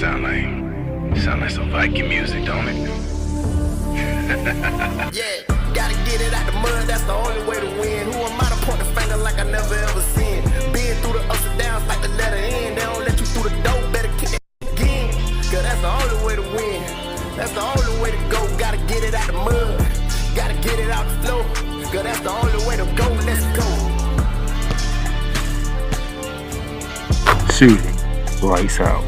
Sound like some Viking music, don't it? Yeah, gotta get it out the mud, that's the only way to win. Who am I to point the finger like I never ever seen? Been through the ups and downs like the letter N. They don't let you through the door, better kick it again. Cause that's the only way to win. That's the only way to go. Gotta get it out the mud, gotta get it out the flow. Cause that's the only way to go, let's go. Shooting lights out.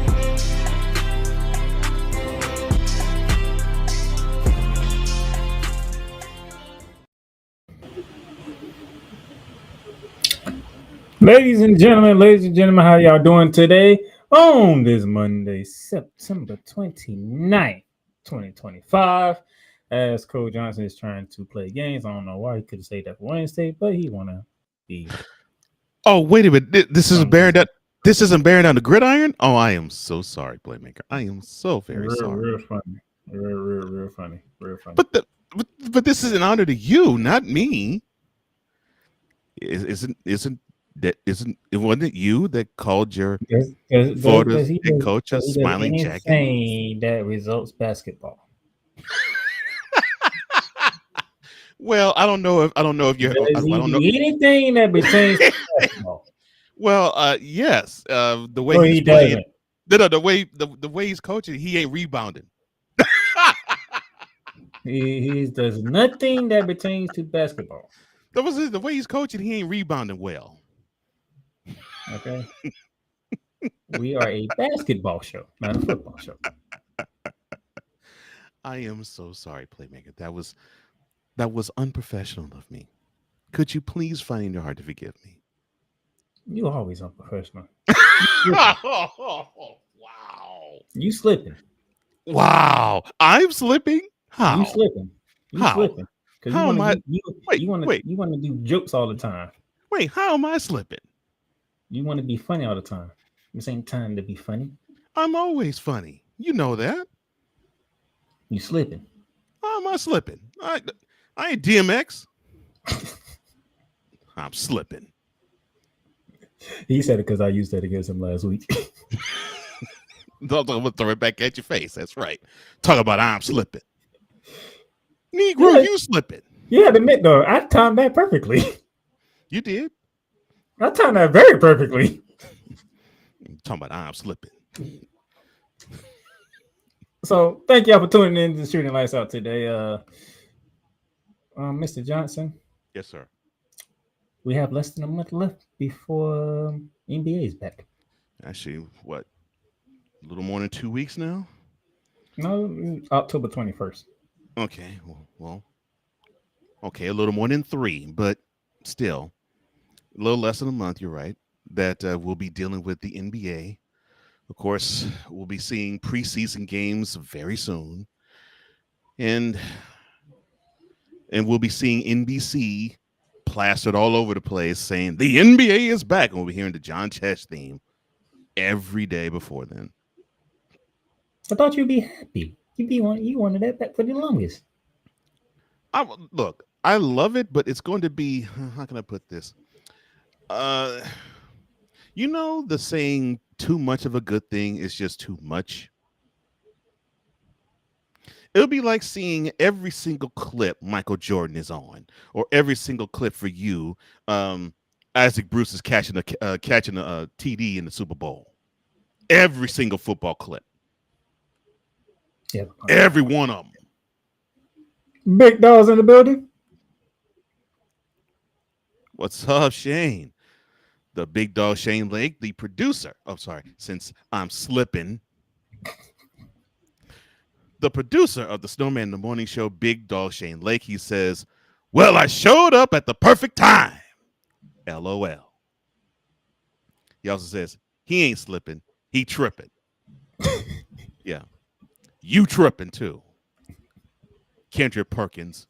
Ladies and gentlemen, how y'all doing today on this Monday, September 29th, 2025? As Coach Johnson is trying to play games. I don't know why he could have said that for Wednesday, but he want to be. Oh, wait a minute. This isn't bearing down the gridiron? Oh, I am so sorry, Playmaker. I am so very sorry. Real funny. Real funny. But this is an honor to you, not me. It wasn't it you that called your Florida head coach a smiling jacket? Saying that results basketball. Well, I don't know if you're. I don't know anything that pertains to basketball. Well, yes. The way he's playing, the way he's coaching, he ain't rebounding. he does nothing that pertains to basketball. That was the way he's coaching. He ain't rebounding well. Okay. We are a basketball show, not a football show. I am so sorry, Playmaker. That was unprofessional of me. Could you please find in your heart to forgive me? You always unprofessional. Wow. You slipping. Wow. I'm slipping? How? You slipping. How? Slipping. How am I? You want to do jokes all the time. Wait, how am I slipping? You want to be funny all the time. This ain't time to be funny. I'm always funny. You know that. You slipping. How am I slipping? I ain't DMX. I'm slipping. He said it because I used that against him last week. I'm gonna throw it back at your face. That's right. Talk about I'm slipping. Negro, Yeah. you slipping. You had to admit though, I timed that perfectly. You did. I timed that very perfectly. Talking about I'm slipping. So thank y'all for tuning in to Shooting Lights Out today. Mr. Johnson. Yes, sir. We have less than a month left before NBA is back. Actually, what? A little more than 2 weeks now? No, October 21st. Okay. Well, okay, a little more than 3, but still a little less than a month. You're right. That we'll be dealing with the NBA. Of course, we'll be seeing preseason games very soon. And we'll be seeing NBC plastered all over the place saying the NBA is back. And we'll be hearing the John Tesh theme every day before then. I thought you'd be happy. You wanted that back for the longest. Look, I love it, but it's going to be, how can I put this? You know the saying, too much of a good thing is just too much? It'll be like seeing every single clip Michael Jordan is on, or every single clip for you, Isaac Bruce is catching a TD in the Super Bowl. Every single football clip. Yeah. Every one of them. Big dogs in the building. What's up, Shane? The big dog Shane Lake, the producer. Oh, sorry. Since I'm slipping. The producer of the Snowman in the Morning Show, Big Dog Shane Lake, he says, well, I showed up at the perfect time. LOL. He also says, he ain't slipping. He tripping. Yeah. You tripping too. Kendrick Perkins.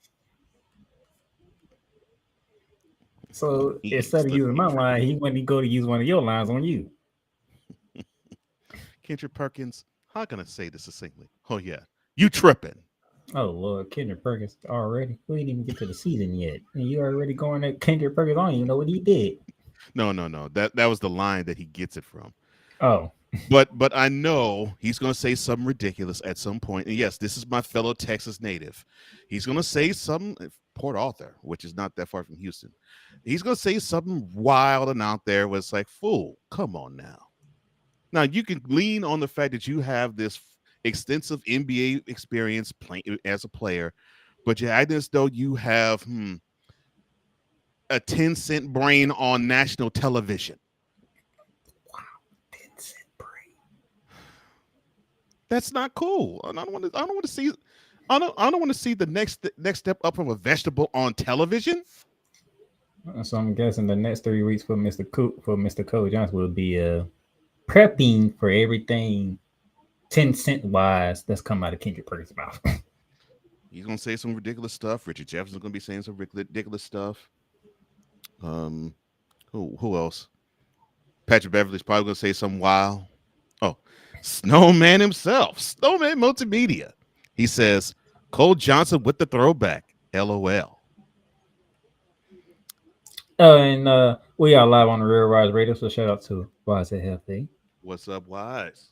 So instead of using my line, he went to go to use one of your lines on you. Kendrick Perkins, how can I say this succinctly? Oh, yeah. You tripping. Oh, Lord. Kendrick Perkins already. We didn't even get to the season yet. And you already going at Kendrick Perkins. I don't even know what he did. No. That was the line that he gets it from. Oh. But I know he's going to say something ridiculous at some point. And yes, this is my fellow Texas native. He's going to say something, Port Arthur, which is not that far from Houston. He's going to say something wild and out there where it's like, fool, come on now. Now, you can lean on the fact that you have this extensive NBA experience playing as a player, but you act as though you have a 10-cent brain on national television. That's not cool. I don't want to see. I don't want to see the next step up from a vegetable on television. So I'm guessing the next 3 weeks for Mr. Cole Johnson will be prepping for everything 10-cent wise that's come out of Kendrick Perkins' mouth. He's gonna say some ridiculous stuff. Richard Jefferson's gonna be saying some ridiculous stuff. Who else? Patrick Beverly's probably gonna say something wild. Oh, Snowman himself, Snowman Multimedia. He says, Cole Johnson with the throwback. LOL. And we are live on the Real Rise Radio, so shout out to Wise at Healthy. What's up, Wise?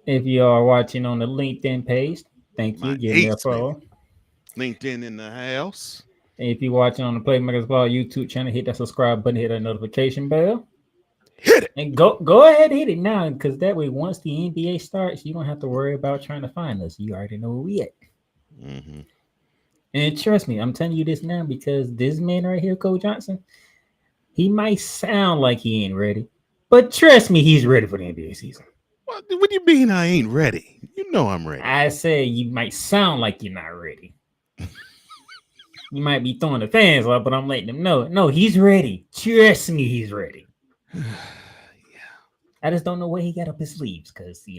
If you are watching on the LinkedIn page, thank you. Give me a follow. LinkedIn in the house. And if you're watching on the Playmakers Blog YouTube channel, hit that subscribe button, hit that notification bell. Hit it. And go ahead, hit it now, because that way, once the NBA starts, you don't have to worry about trying to find us. You already know where we at. Mm-hmm. And trust me, I'm telling you this now because this man right here, Cole Johnson, he might sound like he ain't ready, but trust me, he's ready for the NBA season. What do you mean I ain't ready? You know I'm ready. I say you might sound like you're not ready. You might be throwing the fans off, but I'm letting them know. No, he's ready. Trust me, he's ready. Yeah. I just don't know where he got up his sleeves because, he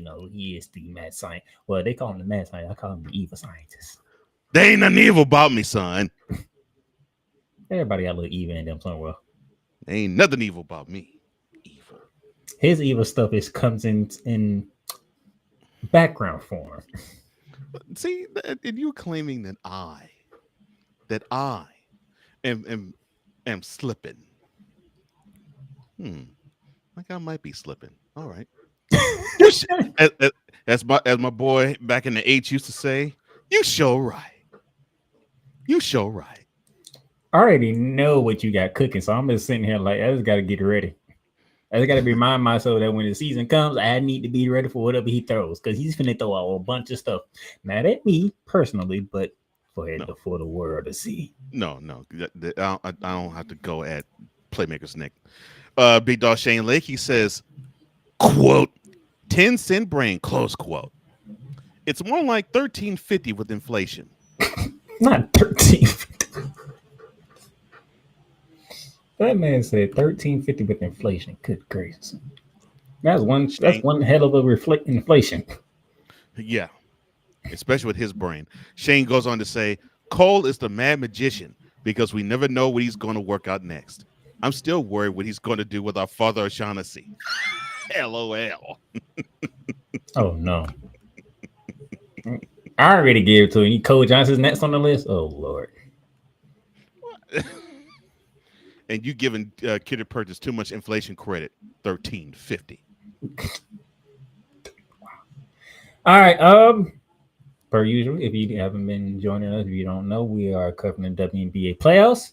is the mad scientist. Well, they call him the mad scientist. I call him the evil scientist. There ain't nothing evil about me, son. Everybody got a little evil in them somewhere. There ain't nothing evil about me. Evil. His evil stuff comes in background form. See, and you claiming that I am slipping. Like I might be slipping. All right. as my boy back in the H used to say, you show right. You show right. I already know what you got cooking, so I'm just sitting here like I just got to get ready. I just got to remind myself that when the season comes, I need to be ready for whatever he throws because he's finna throw out a bunch of stuff. Not at me personally, but for the world to see. No, I don't have to go at Playmakers Nick. Big Dog Shane Lake, he says, quote, 10-cent brain, close quote. It's more like $13.50 with inflation. Not 13. That man said 13.50 with inflation. Good gracious. That's one hell of a inflation. Yeah. Especially with his brain. Shane goes on to say, Cole is the mad magician because we never know what he's going to work out next. I'm still worried what he's going to do with our father O'Shaughnessy. LOL. Oh, no. I already gave it to him. Cole Johnson's next on the list? Oh, Lord. And you giving Kidder Purchase too much inflation credit. $13.50. All right. Per usual, if you haven't been joining us, if you don't know, we are covering the WNBA playoffs.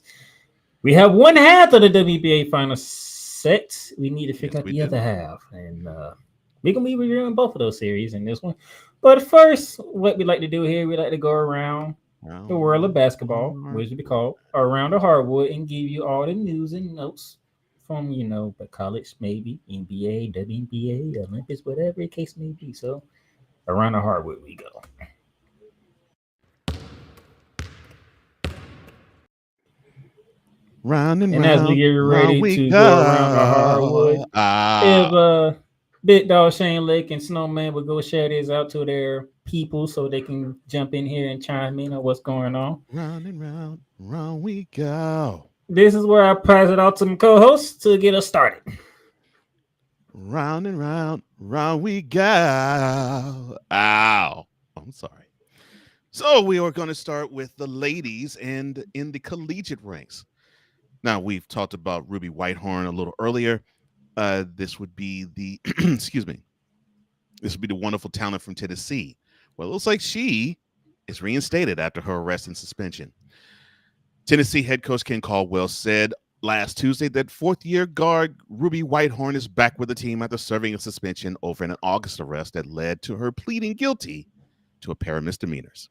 We have one half of the WNBA Finals set. We need to figure out the other half. And we're going to be reviewing both of those series in this one. But first, what we like to do here, we like to go around the world of basketball, which we call Around the Hardwood, and give you all the news and notes from, the college, maybe, NBA, WNBA, Olympics, whatever the case may be. So, Around the Hardwood we go. Round and as we get ready to go around the hardwood, if Big Dog Shane Lake and Snowman will go share this out to their people so they can jump in here and chime in on what's going on. Round and round we go. This is where I pass it out to my co-hosts to get us started. Round and round we go. Ow. I'm sorry. So we are going to start with the ladies and in the collegiate ranks. Now, we've talked about Ruby Whitehorn a little earlier. This would be the excuse me. This would be the wonderful talent from Tennessee. Well, it looks like she is reinstated after her arrest and suspension. Tennessee head coach Ken Caldwell said last Tuesday that fourth-year guard Ruby Whitehorn is back with the team after serving a suspension over an August arrest that led to her pleading guilty to a pair of misdemeanors.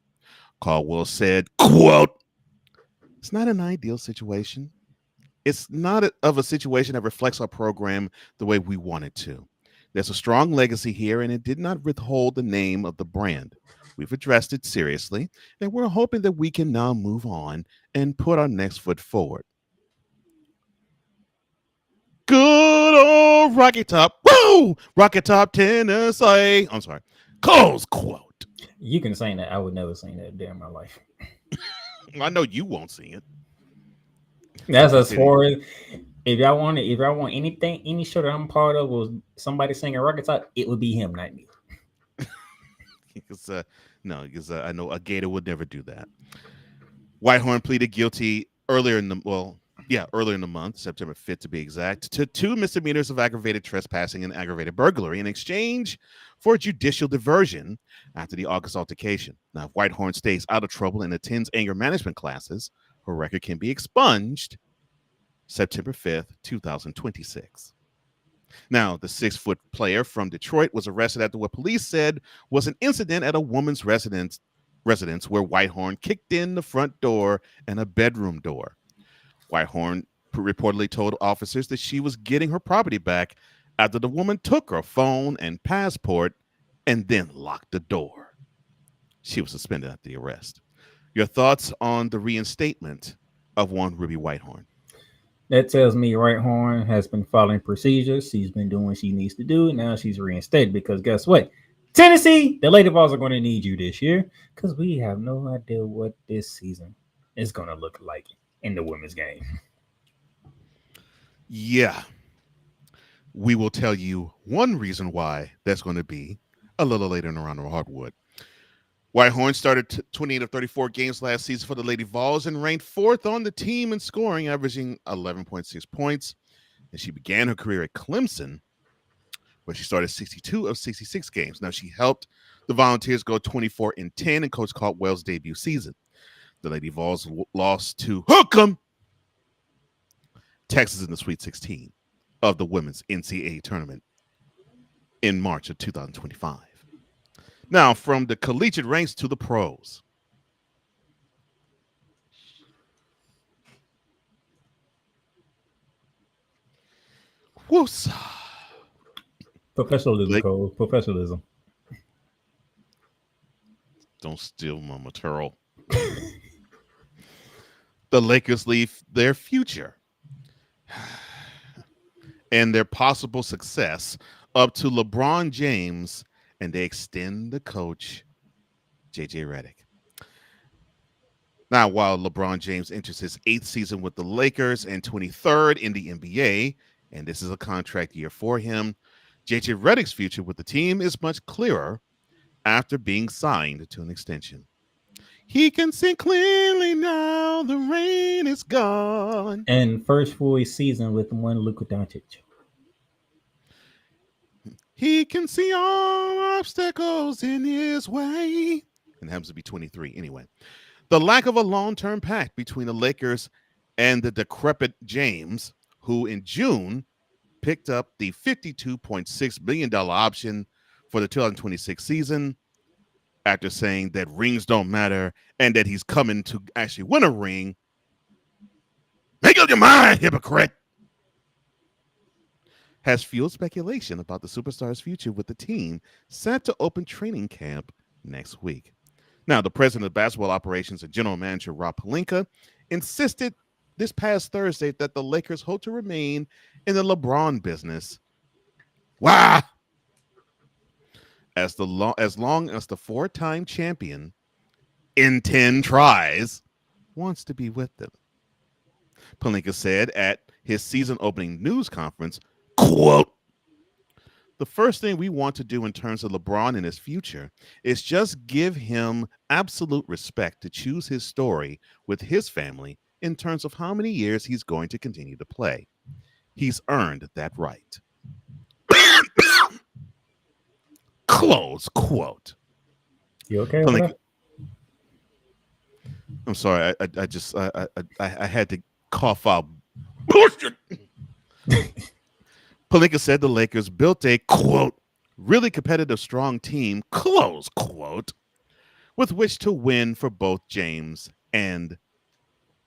Caldwell said, quote, "It's not an ideal situation. It's not of a situation that reflects our program the way we want it to. There's a strong legacy here, and it did not withhold the name of the brand. We've addressed it seriously, and we're hoping that we can now move on and put our next foot forward." Good old Rocky Top. Woo! Rocky Top, Tennessee. I'm sorry. Close quote. You can sing that. I would never sing that a day in my life. I know you won't sing it. That's as far as if y'all want anything, any show that I'm part of was somebody singing Rocket Top, it would be him, not me. Because I know a Gator would never do that. Whitehorn pleaded guilty earlier in the month, September 5th to be exact, to 2 misdemeanors of aggravated trespassing and aggravated burglary in exchange for a judicial diversion after the August altercation. Now, if Whitehorn stays out of trouble and attends anger management classes, her record can be expunged September 5th, 2026. Now, the 6-foot player from Detroit was arrested after what police said was an incident at a woman's residence where Whitehorn kicked in the front door and a bedroom door. Whitehorn reportedly told officers that she was getting her property back after the woman took her phone and passport and then locked the door. She was suspended after the arrest. Your thoughts on the reinstatement of one Ruby Whitehorn? That tells me Whitehorn has been following procedures. She's been doing what she needs to do. And now she's reinstated because guess what? Tennessee, the Lady Vols are going to need you this year because we have no idea what this season is going to look like in the women's game. Yeah. We will tell you one reason why that's going to be a little later in Around the Hardwood. Whitehorn started 28 of 34 games last season for the Lady Vols and ranked 4th on the team in scoring, averaging 11.6 points. And she began her career at Clemson, where she started 62 of 66 games. Now, she helped the Volunteers go 24-10 in Coach Caldwell's debut season. The Lady Vols lost to Hook'em, Texas, in the Sweet 16 of the women's NCAA tournament in March of 2025. Now, from the collegiate ranks to the pros. Whoops. Professionalism, Cole. Professionalism. Don't steal my material. The Lakers leave their future and their possible success up to LeBron James, and they extend the coach, J.J. Redick. Now, while LeBron James enters his 8th season with the Lakers and 23rd in the NBA, and this is a contract year for him, J.J. Redick's future with the team is much clearer after being signed to an extension. He can see clearly now, the rain is gone. And first full season with one Luka Doncic. He can see all obstacles in his way. And happens to be 23 anyway. The lack of a long-term pact between the Lakers and the decrepit James, who in June picked up the $52.6 million option for the 2026 season after saying that rings don't matter and that he's coming to actually win a ring. Make up your mind, hypocrite. Has fueled speculation about the superstar's future with the team set to open training camp next week. Now, the president of basketball operations and general manager Rob Pelinka insisted this past Thursday that the Lakers hope to remain in the LeBron business. Wow! As long as the 4-time champion in 10 tries wants to be with them. Pelinka said at his season opening news conference, quote, "The first thing we want to do in terms of LeBron and his future is just give him absolute respect to choose his story with his family in terms of how many years he's going to continue to play. He's earned that right." Close quote. You okay over there? I'm sorry. I had to cough out. Bullshit. Pelinka said the Lakers built a quote really competitive, strong team, close quote, with which to win for both James and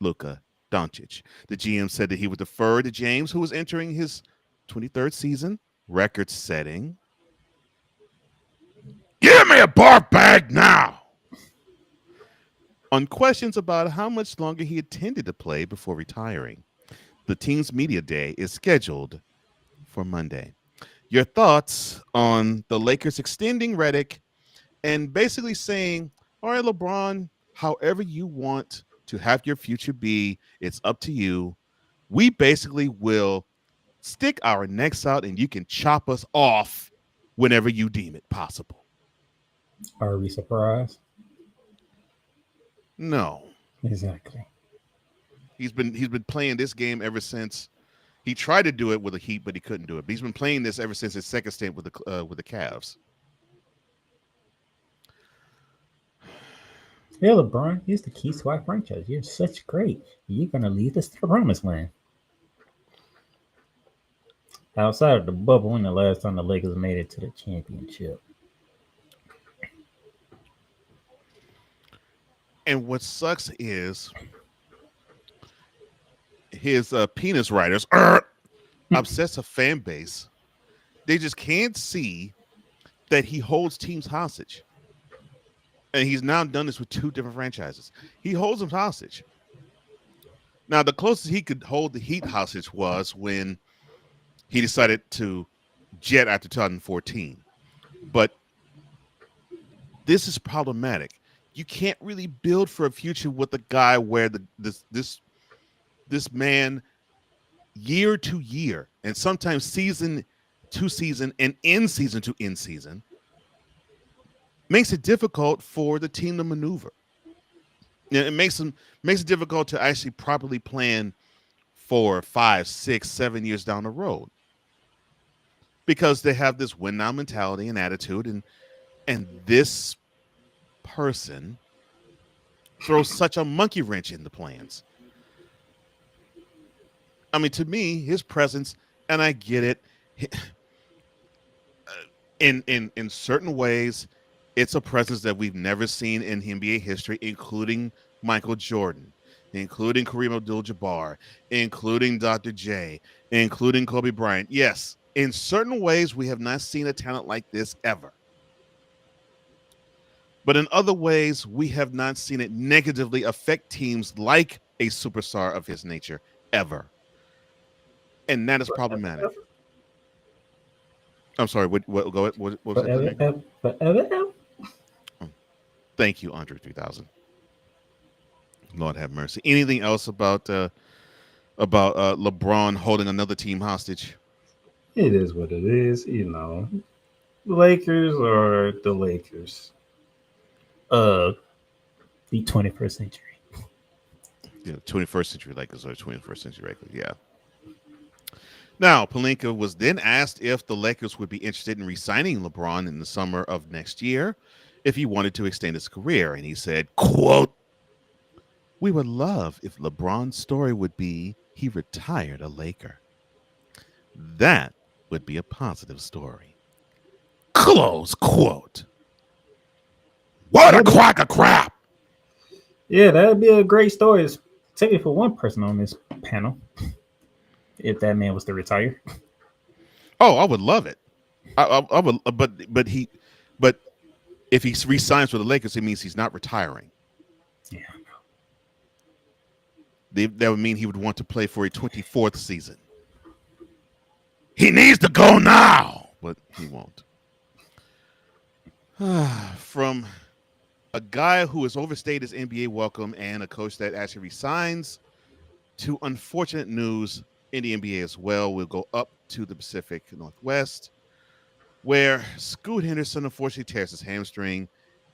Luka Doncic. The GM said that he would defer to James, who was entering his 23rd season, record setting. Give me a barf bag now. On questions about how much longer he intended to play before retiring, the team's media day is scheduled for Monday. Your thoughts on the Lakers extending Redick and basically saying, all right, LeBron, however you want to have your future be, it's up to you. We basically will stick our necks out and you can chop us off whenever you deem it possible. Are we surprised? No. Exactly. He's been playing this game ever since he tried to do it with the Heat, but he couldn't do it. But he's been playing this ever since his second stint with the Cavs. Yeah, LeBron, he's the key to our franchise. You're such great. You're gonna lead us to the promised land. Outside of the bubble, when the last time the Lakers made it to the championship? And what sucks is his penis writers, obsessive fan base, they just can't see that he holds teams hostage. And he's now done this with two different franchises. He holds them hostage. Now, the closest he could hold the Heat hostage was when he decided to jet after 2014. But this is problematic. You can't really build for a future with a guy where this man year to year and sometimes season to season and end season to end season makes it difficult for the team to maneuver. It makes it difficult to actually properly plan 4, 5, 6, 7 years down the road because they have this win now mentality and attitude, and this person throws such a monkey wrench in the plans. I mean, to me, his presence, and I get it, in certain ways, it's a presence that we've never seen in NBA history, including Michael Jordan, including Kareem Abdul-Jabbar, including Dr. J, including Kobe Bryant. Yes, in certain ways, we have not seen a talent like this ever. But in other ways, we have not seen it negatively affect teams like a superstar of his nature ever. And that is problematic. I'm sorry, what was it? Forever. Thank you, Andre 3000. Lord have mercy. Anything else about LeBron holding another team hostage? It is what it is, you know. The Lakers are the Lakers. The 21st century. Yeah, 21st century Lakers or 21st century Lakers, yeah. Now, Pelinka was then asked if the Lakers would be interested in re-signing LeBron in the summer of next year if he wanted to extend his career. And he said, quote, "We would love if LeBron's story would be he retired a Laker. That would be a positive story." Close quote. What a crock of crap. Yeah, that would be a great story. It's taken for one person on this panel. If that man was to retire. Oh, I would love it. I would, but if he resigns for the Lakers, it means he's not retiring. Yeah. That would mean he would want to play for a 24th season. He needs to go now, but he won't. From a guy who has overstayed his NBA welcome and a coach that actually resigns to unfortunate news in the NBA as well. We'll go up to the Pacific Northwest, where Scoot Henderson unfortunately tears his hamstring,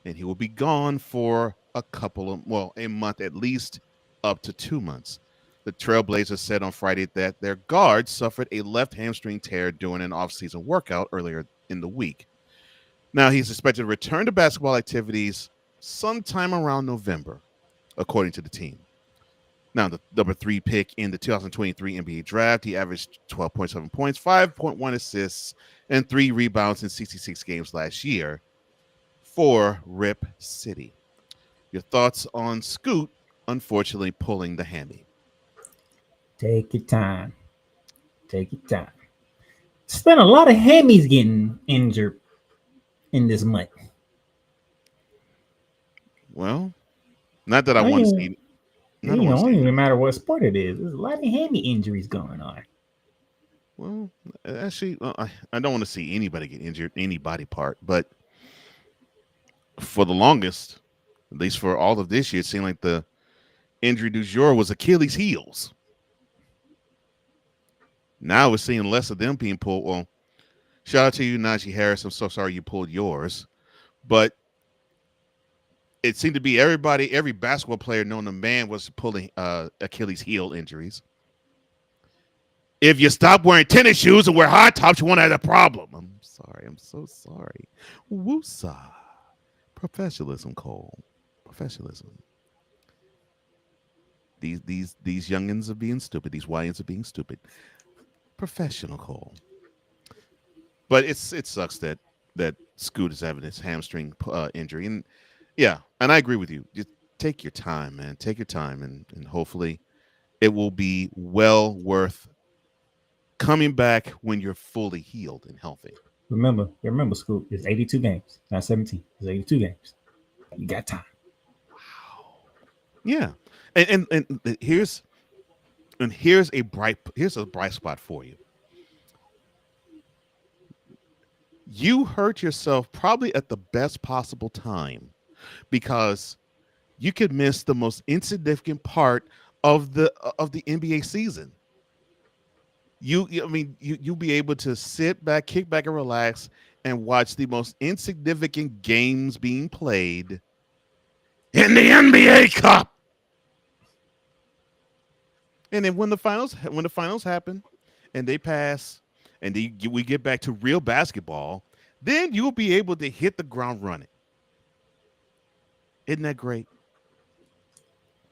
and he will be gone for a month at least, up to 2 months. The Trailblazers said on Friday that their guard suffered a left hamstring tear during an off-season workout earlier in the week. Now, he's expected to return to basketball activities sometime around November, according to the team. Now, the number 3 pick in the 2023 NBA draft, he averaged 12.7 points, 5.1 assists, and 3 rebounds in 66 games last year for Rip City. Your thoughts on Scoot, unfortunately, pulling the hammy? Take your time. Take your time. It's been a lot of hammies getting injured in this month. Well, not that I want to see. It don't even matter what sport it is. There's a lot of hammy injuries going on. Well, actually, I don't want to see anybody get injured, any body part. But for the longest, at least for all of this year, it seemed like the injury du jour was Achilles' heels. Now we're seeing less of them being pulled. Well, shout out to you, Najee Harris. I'm so sorry you pulled yours. But it seemed to be every basketball player known to man was pulling Achilles heel injuries. If you stop wearing tennis shoes and wear high tops, you won't have a problem. I'm sorry. I'm so sorry. Woosah. Professionalism, Cole. Professionalism. These youngins are being stupid. These YNs are being stupid. Professional, Cole. But it sucks that Scoot is having his hamstring injury. And yeah, and I agree with you. Just take your time, man. Take your time, and hopefully it will be well worth coming back when you're fully healed and healthy. Remember, Scoot, it's 82 games, not 17. It's 82 games. You got time. Wow. Yeah. And here's a bright spot for you. You hurt yourself probably at the best possible time, because you could miss the most insignificant part of the NBA season. You'll be able to sit back, kick back, and relax, and watch the most insignificant games being played in the NBA Cup. And then when the finals happen, and they pass, and we get back to real basketball, then you'll be able to hit the ground running. Isn't that great?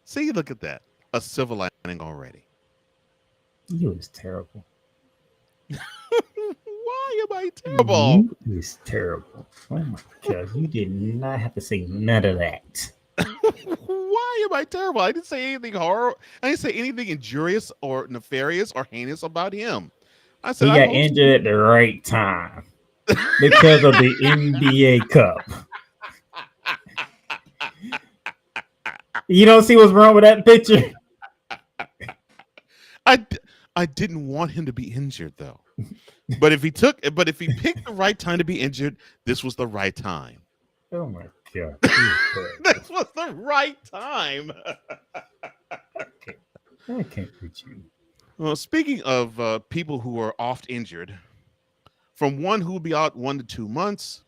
See, look at that. A silver lining already. You was terrible. Why am I terrible? You was terrible. Oh my God. You did not have to say none of that. Why am I terrible? I didn't say anything horrible. I didn't say anything injurious or nefarious or heinous about him. I said he got injured at the right time because of the NBA Cup. You don't see what's wrong with that picture? I didn't want him to be injured though. But if he picked the right time to be injured, this was the right time. Oh my God. This was the right time. I can't reach you. Well, speaking of people who are oft injured, from one who will be out 1 to 2 months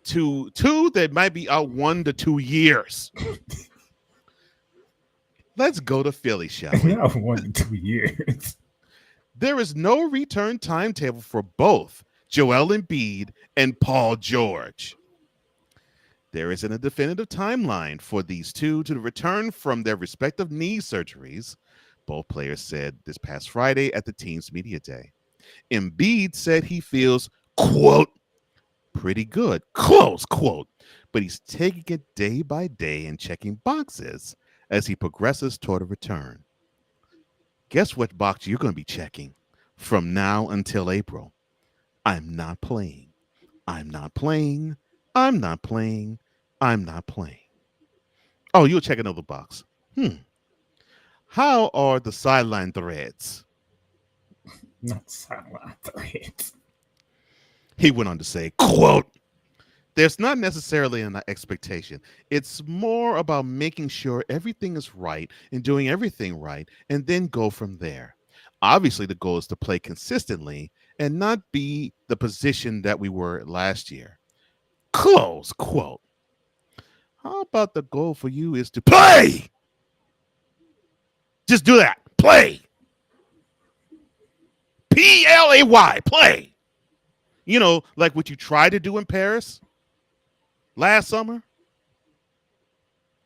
to two that might be out 1 to 2 years. Let's go to Philly, shall we? Not 1 to 2 years. There is no return timetable for both Joel Embiid and Paul George. There isn't a definitive timeline for these two to return from their respective knee surgeries, both players said this past Friday at the team's media day. Embiid said he feels, quote, pretty good, close quote, but he's taking it day by day and checking boxes as he progresses toward a return. Guess what box you're going to be checking from now until April? I'm not playing. I'm not playing. I'm not playing. I'm not playing. Oh, you'll check another box. How are the sideline threads? Not sideline threads. He went on to say, quote, there's not necessarily an expectation. It's more about making sure everything is right and doing everything right and then go from there. Obviously, the goal is to play consistently and not be the position that we were last year. Close quote. How about the goal for you is to play? Just do that. Play. Play. Play. You know, like what you tried to do in Paris Last summer,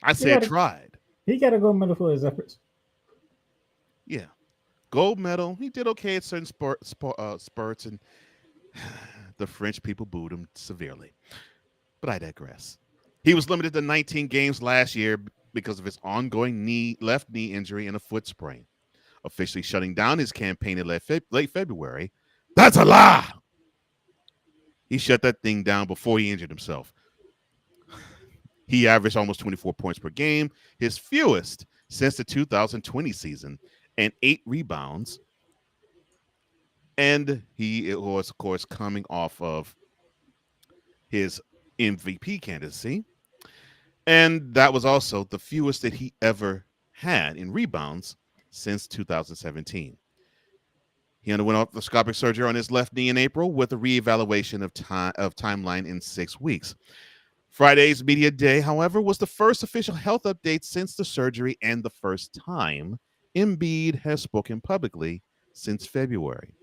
I said tried. He got a gold medal for his efforts. Yeah. Gold medal. He did okay at certain spurts, and the French people booed him severely. But I digress. He was limited to 19 games last year because of his ongoing left knee injury and a foot sprain, officially shutting down his campaign in late February. That's a lie. He shut that thing down before he injured himself. He averaged almost 24 points per game, his fewest since the 2020 season, and 8 rebounds. And he was, of course, coming off of his MVP candidacy. And that was also the fewest that he ever had in rebounds since 2017. He underwent arthroscopic surgery on his left knee in April with a reevaluation of timeline in 6 weeks. Friday's media day, however, was the first official health update since the surgery and the first time Embiid has spoken publicly since February.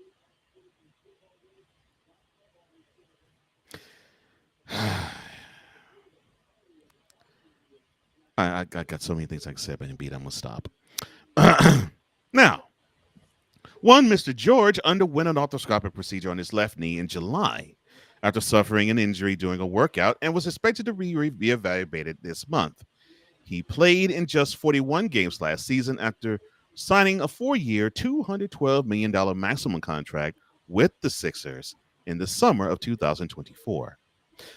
I got so many things I can say about Embiid. I'm going to stop. Now, one Mr. George underwent an arthroscopic procedure on his left knee in July after suffering an injury during a workout and was expected to be reevaluated this month. He played in just 41 games last season after signing a 4-year, $212 million maximum contract with the Sixers in the summer of 2024.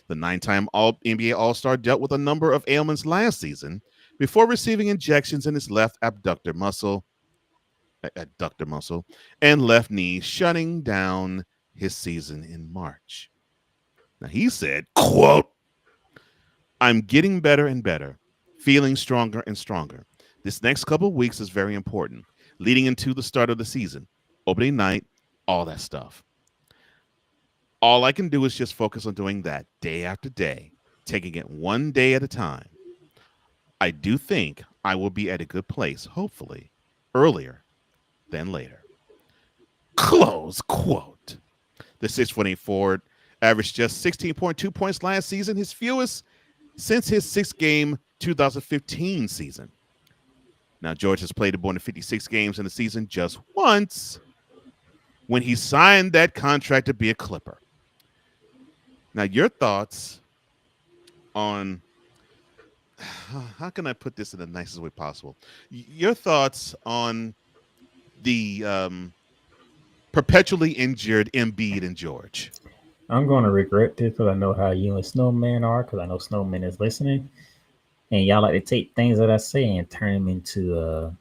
The 9-time NBA All-Star dealt with a number of ailments last season before receiving injections in his left adductor muscle, and left knee, shutting down his season in March. Now, he said, quote, "I'm getting better and better, feeling stronger and stronger. This next couple of weeks is very important, leading into the start of the season, opening night, all that stuff. All I can do is just focus on doing that day after day, taking it one day at a time. I do think I will be at a good place, hopefully, earlier than later." Close quote. The 6'8" forward averaged just 16.2 points last season, his fewest since his 6-game 2015 season. Now, George has played more than 56 games in the season just once when he signed that contract to be a Clipper. Now, your thoughts on how can I put this in the nicest way possible? Your thoughts on the perpetually injured Embiid and George. I'm going to regret this because I know how you and Snowman are, because I know Snowman is listening. And y'all like to take things that I say and turn them into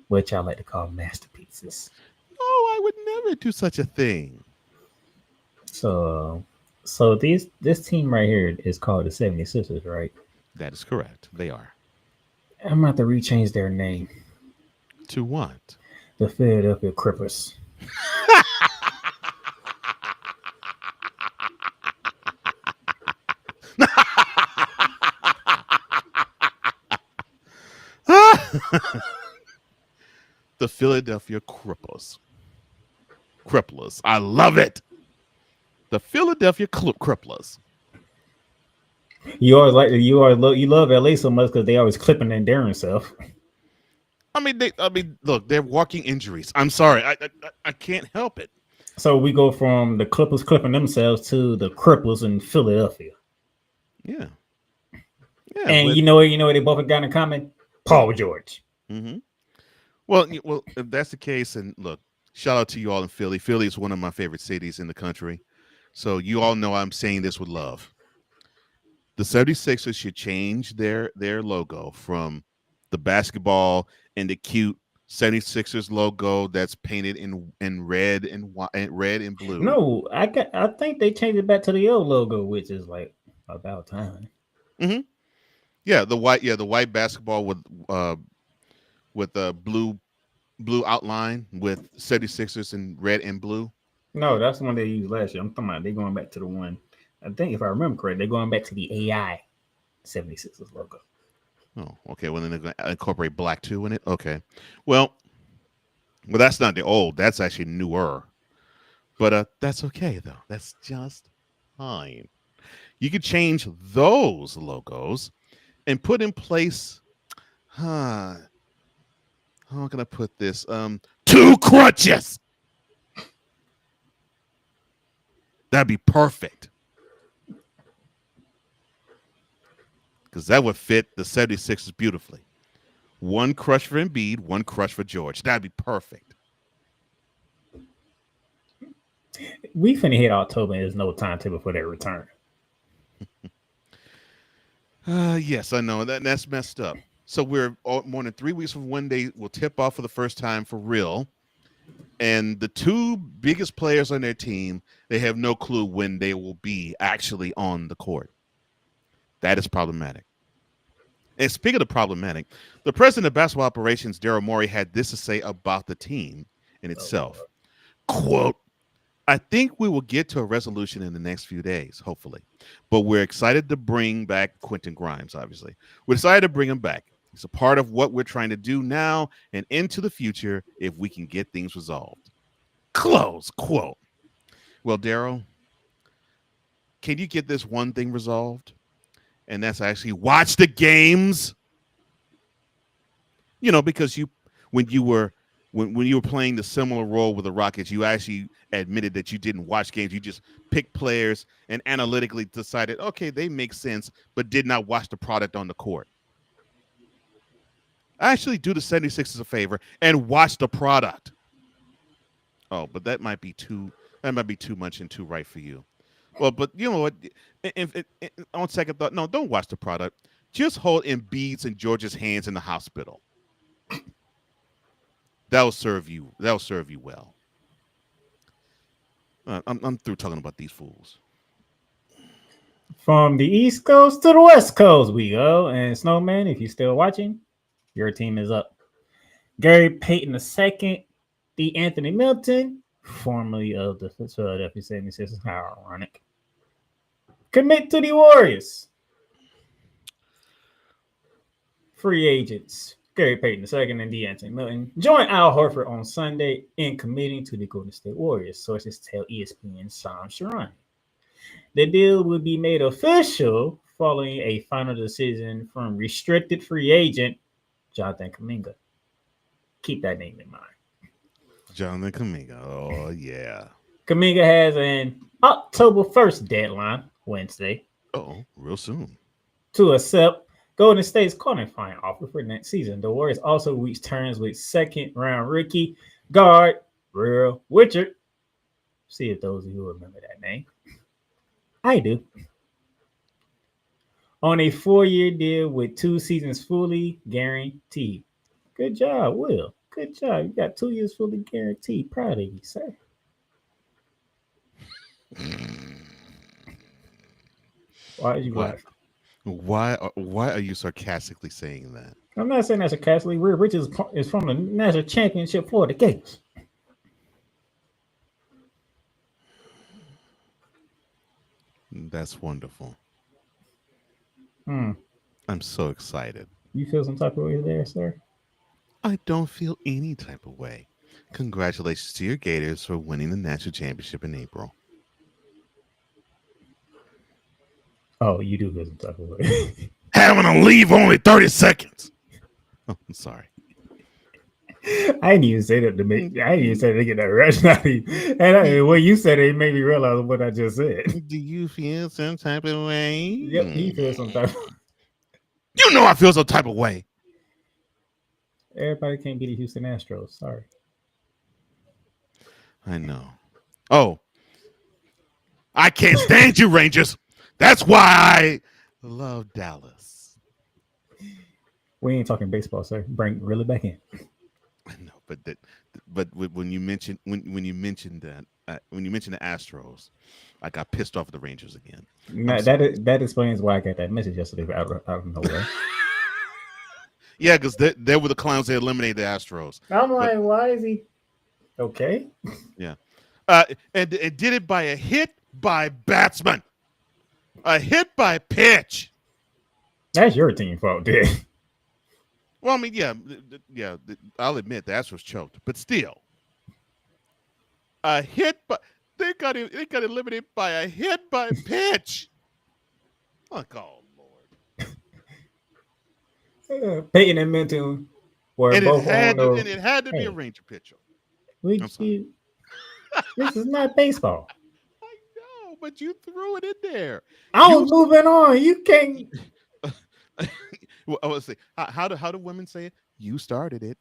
what y'all like to call masterpieces. Oh, I would never do such a thing. So this team right here is called the 76ers, right? That is correct. They are. I'm about to rechange their name. To what? The Philadelphia Clippers. The Philadelphia Cripplers. I love it. The Philadelphia Cripplers. You love LA so much because they always clipping and daring themselves. I mean, look, they're walking injuries. I'm sorry, I can't help it. So we go from the Clippers clipping themselves to the Cripples in Philadelphia. Yeah. And you know what they both got in common? Paul George. Mm-hmm. Well, if that's the case, and look, shout out to you all in Philly. Philly is one of my favorite cities in the country. So you all know I'm saying this with love. The 76ers should change their logo from the basketball and the cute 76ers logo that's painted in red and white, red and blue. No, I think they changed it back to the old logo, which is like about time. Mm-hmm. Yeah, the white basketball with a blue outline with 76ers in red and blue. No, that's the one they used last year. I'm talking about they're going back to the one. I think if I remember correct, they're going back to the AI 76ers logo. Oh, okay. Well, then they're going to incorporate black too in it. Okay. Well, that's not the old. That's actually newer. But that's okay though. That's just fine. You could change those logos and put in place, how can I put this? 2 crutches. That'd be perfect. Because that would fit the 76ers beautifully. 1 crush for Embiid, 1 crush for George. That'd be perfect. We finna hit October and there's no timetable for their return. Yes, I know. That's messed up. So we're more than 3 weeks from when they will tip off for the first time for real. And the 2 biggest players on their team, they have no clue when they will be actually on the court. That is problematic. And speaking of problematic, the president of basketball operations, Daryl Morey, had this to say about the team in itself. Quote, I think we will get to a resolution in the next few days, hopefully. But we're excited to bring back Quentin Grimes, obviously. We're excited to bring him back. It's a part of what we're trying to do now and into the future if we can get things resolved. Close quote. Well, Daryl, can you get this one thing resolved? And that's actually watch the games. You know, because when you were playing the similar role with the Rockets, you actually admitted that you didn't watch games. You just picked players and analytically decided, okay, they make sense, but did not watch the product on the court. Actually do the 76ers a favor and watch the product. Oh, but that might be too much and too right for you. Well, but you know what? On second thought, no, don't watch the product. Just hold Embiid's and George's hands in the hospital. That'll serve you well. I'm through talking about these fools. From the East Coast to the West Coast we go. And Snowman, if you're still watching, your team is up. Gary Payton II, D. Anthony Milton, formerly of the Philadelphia 76ers, how ironic, commit to the Warriors. Free agents, Gary Payton II and D. Anthony Milton join Al Horford on Sunday in committing to the Golden State Warriors, sources tell ESPN's Sam Sharani. The deal will be made official following a final decision from restricted free agent Jonathan Kuminga. Keep that name in mind. Jonathan Kuminga. Oh, yeah. Kuminga has an October 1st deadline, Wednesday. Oh, real soon. To accept Golden State's qualifying offer for next season. The Warriors also reached terms with second-round rookie guard Real Richard. See if those of you remember that name. I do. On a 4-year deal with 2 seasons fully guaranteed. Good job, Will. Good job. You got 2 years fully guaranteed. Proud of you, sir. Why did you laugh? Why are you sarcastically saying that? I'm not saying that sarcastically. Real Richard is from the national championship for the Gators. That's wonderful. Hmm. I'm so excited. You feel some type of way there, sir? I don't feel any type of way. Congratulations to your Gators for winning the national championship in April. Oh, you do feel some type of way. Having to leave only 30 seconds. Oh, I'm sorry. I didn't even say that to make. I didn't even say that to get that rush out of you. And when you said it, it made me realize what I just said. Do you feel some type of way? Yep, he feels some type of way. You know I feel some type of way. Everybody can't be the Houston Astros. Sorry. I know. Oh, I can't stand you, Rangers. That's why I love Dallas. We ain't talking baseball, sir. Bring really back in. I know, but when you mentioned the Astros, I got pissed off at the Rangers again. No, that explains why I got that message yesterday out of nowhere. Yeah, because they were the clowns that eliminated the Astros. I'm like, why is he okay? Yeah, and it did it by a hit by batsman, a hit by pitch. That's your team fault, dude. Well, I mean, yeah. I'll admit the Astros choked, but still, a hit. But they got eliminated by a hit by pitch. Like, oh Lord. Peyton and Milton were And it both on had to, the. and it had to be a Hey, Ranger pitcher. we, I'm sorry. you, this is not baseball. I know, but you threw it in there. I was moving on. You can't. Well, I was say, how do women say it? You started it.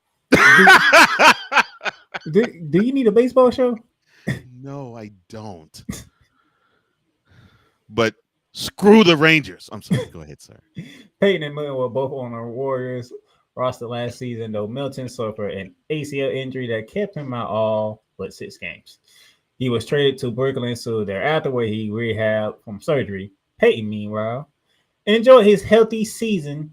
Do, do you need a baseball show? No, I don't. But screw the Rangers. I'm sorry. Go ahead, sir. Peyton and Milton were both on the Warriors roster last season, though Milton suffered an ACL injury that kept him out all but 6 games. He was traded to Brooklyn soon thereafter, where he rehabbed from surgery. Peyton, meanwhile, enjoyed his healthiest season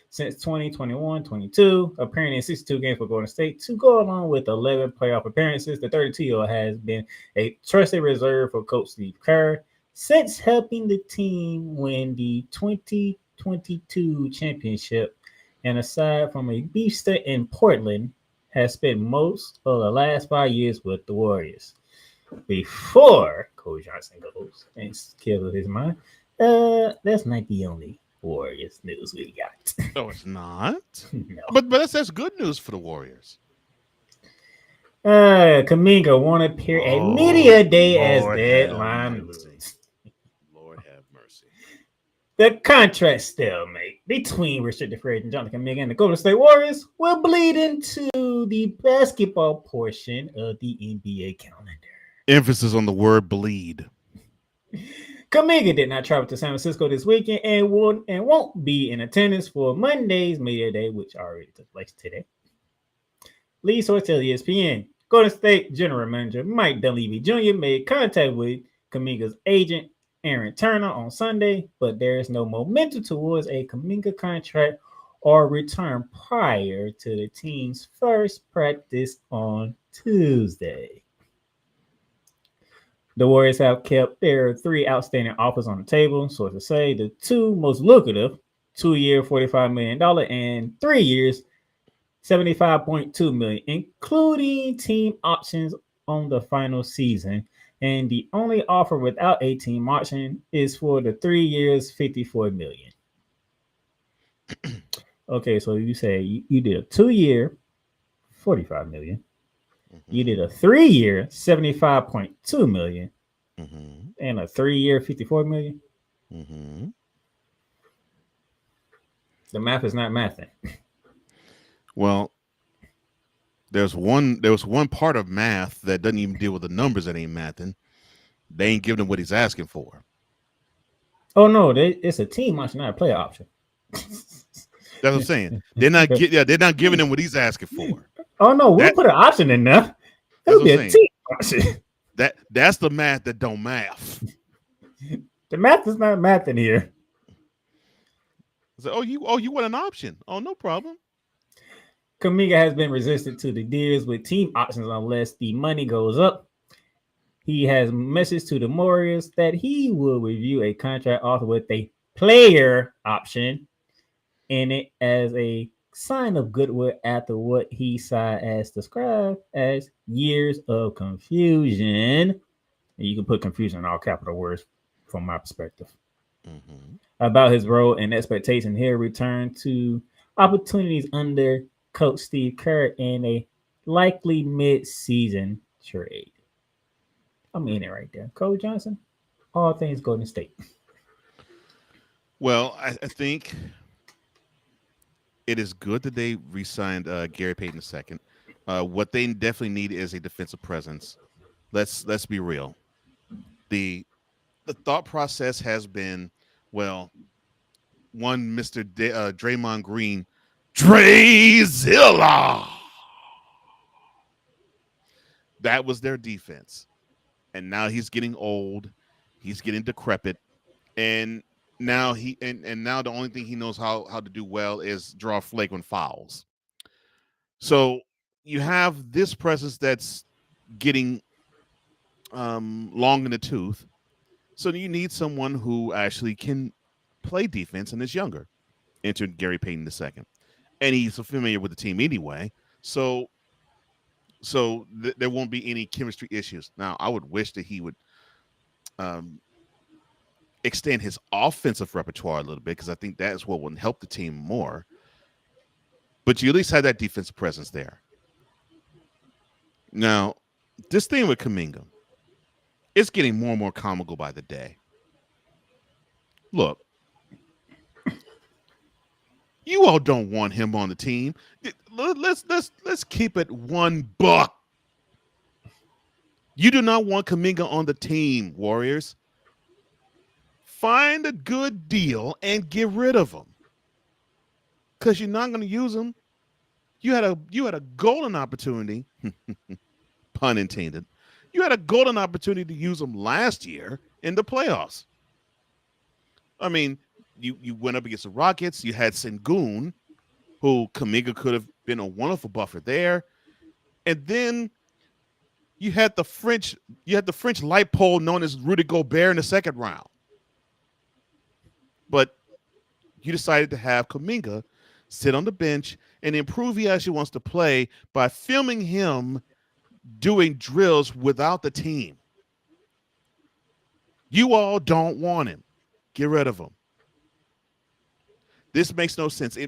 since 2021-22, appearing in 62 games for Golden State to go along with 11 playoff appearances. The 32-year-old has been a trusted reserve for Coach Steve Kerr since helping the team win the 2022 championship, and aside from a beefster in Portland, has spent most of the last 5 years with the Warriors. Before Coach Johnson goes and kills his mind, that's not the only Warriors news we got. No, it's not. No. But that's good news for the Warriors. Kaminga won't appear at media day as Lord deadline have mercy. moves. Lord have mercy. The contract stalemate between restricted free agent Jonathan Kaminga and the Golden State Warriors will bleed into the basketball portion of the NBA calendar. Emphasis on the word bleed. Kaminga did not travel to San Francisco this weekend and won't be in attendance for Monday's media day, which already took place today. Lead source tells ESPN Golden State General Manager Mike Dunleavy Jr. made contact with Kaminga's agent Aaron Turner on Sunday, but there is no momentum towards a Kaminga contract or return prior to the team's first practice on Tuesday. The Warriors have kept their 3 outstanding offers on the table. Sources say the 2 most lucrative, 2-year $45 million and 3 years $75.2 million, including team options on the final season. And the only offer without a team option is for the 3 years, $54 million. Okay, so you say you did a 2-year, $45 million. You did a 3-year, $75.2 million, and a 3-year, $54 million. The math is not mathing. Well, there was one part of math that doesn't even deal with the numbers that ain't mathing. They ain't giving him what he's asking for. Oh no, it's a team option, not a player option. That's what I'm saying. They're not giving him what he's asking for. Oh no, we'll put an option in there. It'll be a team option. That's the math that don't math. The math is not math in here. So, you want an option? Oh, no problem. Kaminga has been resistant to the deals with team options unless the money goes up. He has messaged to the Warriors that he will review a contract offer with a player option in it as a sign of goodwill after what he saw as described as years of confusion. And you can put confusion in all capital words from my perspective. About his role and expectation. He'll return to opportunities under Coach Steve Kerr in a likely mid-season trade. I mean it right there. Coach Johnson, all things Golden State. Well, I think it is good that they re-signed Gary Payton II. What they definitely need is a defensive presence. Let's be real. The thought process has been, well, one Mr. Draymond Green, Drayzilla. That was their defense. And now he's getting old. He's getting decrepit. And now now the only thing he knows how to do well is draw flagrant fouls. So you have this presence that's getting long in the tooth. So you need someone who actually can play defense and is younger. Entered Gary Payton II. And he's familiar with the team anyway. So there won't be any chemistry issues. Now, I would wish that he would extend his offensive repertoire a little bit, because I think that is what will help the team more. But you at least have that defensive presence there. Now, this thing with Kuminga, it's getting more and more comical by the day. Look, you all don't want him on the team. Let's keep it $1. You do not want Kuminga on the team, Warriors. Find a good deal and get rid of him, because you're not going to use him. You had a golden opportunity, pun intended. You had a golden opportunity to use him last year in the playoffs. I mean, you went up against the Rockets. You had Sengun, who Kuminga could have been a wonderful buffer there, and then you had the French light pole known as Rudy Gobert in the second round. But you decided to have Kuminga sit on the bench and improve he actually wants to play by filming him doing drills without the team. You all don't want him. Get rid of him. This makes no sense.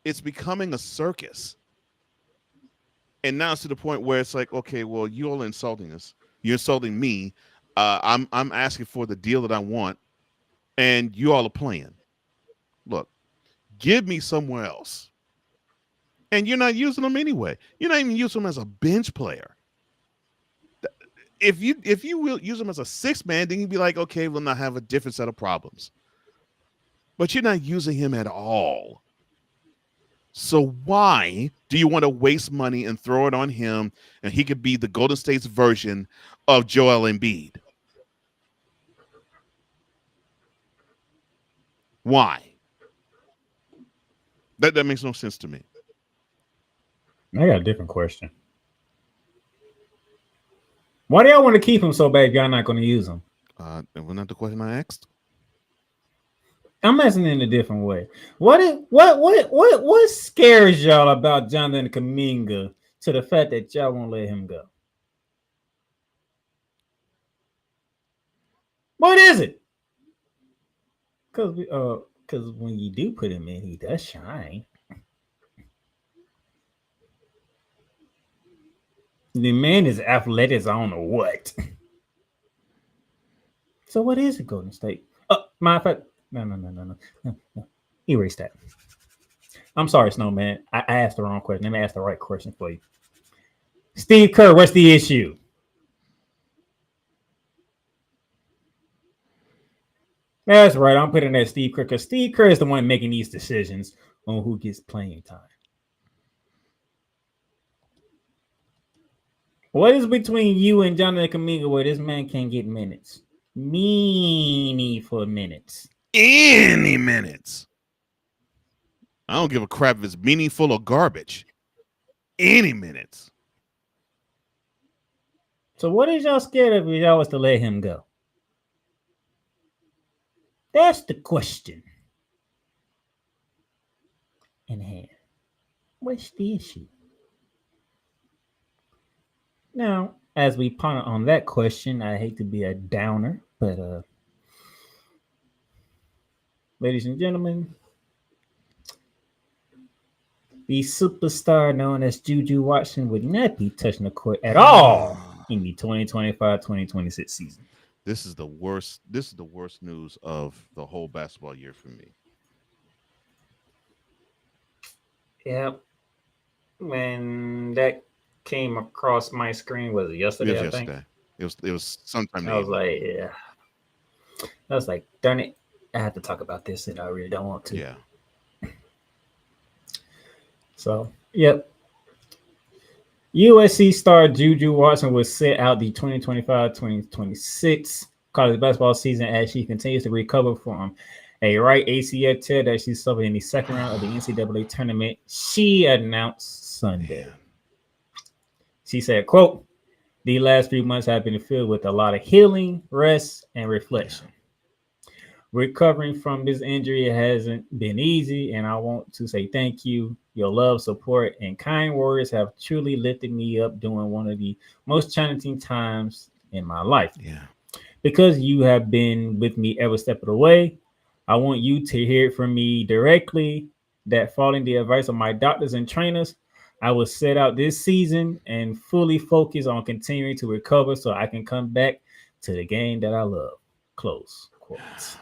It's becoming a circus. And now it's to the point where it's like, okay, well, you all are insulting us. You're insulting me. I'm asking for the deal that I want, and you all are playing. Look, give me somewhere else. And you're not using them anyway. You're not even using them as a bench player. If you will use them as a sixth man, then you'd be like, okay, we'll not have a different set of problems. But you're not using him at all. So why do you want to waste money and throw it on him, and he could be the Golden State's version of Joel Embiid? Why? That makes no sense to me. I got a different question. Why do y'all want to keep him so bad if y'all not going to use him? Wasn't that the question I asked? I'm asking in a different way. What scares y'all about Jonathan Kuminga to the fact that y'all won't let him go? What is it? Because when you do put him in, he does shine. The man is athletic. I don't know what. So what is it, Golden State? Matter of fact, no. Erase that. I'm sorry, Snowman. I asked the wrong question. Let me ask the right question for you. Steve Kerr, what's the issue? That's right. I'm putting that Steve Kerr, because Steve Kerr is the one making these decisions on who gets playing time. What is between you and Jonathan Kuminga where this man can't get minutes? Meaningful minutes. Any minutes. I don't give a crap if it's meaningful or garbage. Any minutes. So what is y'all scared of if y'all was to let him go? That's the question in hand. What's the issue? Now, as we ponder on that question, I hate to be a downer, but ladies and gentlemen, the superstar known as Juju Watson would not be touching the court at all in the 2025-2026 season. This is the worst news of the whole basketball year for me. Yep. When that came across my screen, was it yesterday? I think it was sometime. I was like, yeah. I was like, darn it, I have to talk about this, and I really don't want to. Yeah. So, yep. USC star Juju Watson will sit out the 2025-2026 college basketball season as she continues to recover from a right ACL tear that she suffered in the second round of the NCAA tournament, she announced Sunday. She said, quote, "The last few months have been filled with a lot of healing, rest, and reflection. Recovering from this injury hasn't been easy, and I want to say thank you. Your love, support, and kind words have truly lifted me up during one of the most challenging times in my life. Yeah. Because you have been with me every step of the way, I want you to hear it from me directly that following the advice of my doctors and trainers, I will set out this season and fully focus on continuing to recover so I can come back to the game that I love. Close quotes.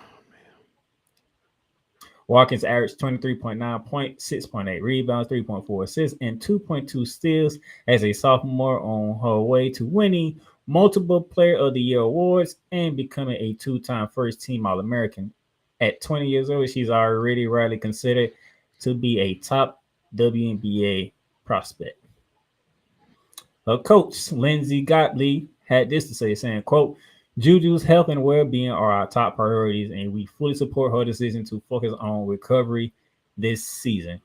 Watkins averaged 23.9 points, 6.8 rebounds, 3.4 assists, and 2.2 steals as a sophomore on her way to winning multiple Player of the Year awards and becoming a two-time first-team All-American. At 20 years old, she's already widely considered to be a top WNBA prospect. Her coach, Lindsay Gottlieb, had this to say, saying, quote, Juju's health and well-being are our top priorities, and we fully support her decision to focus on recovery this season.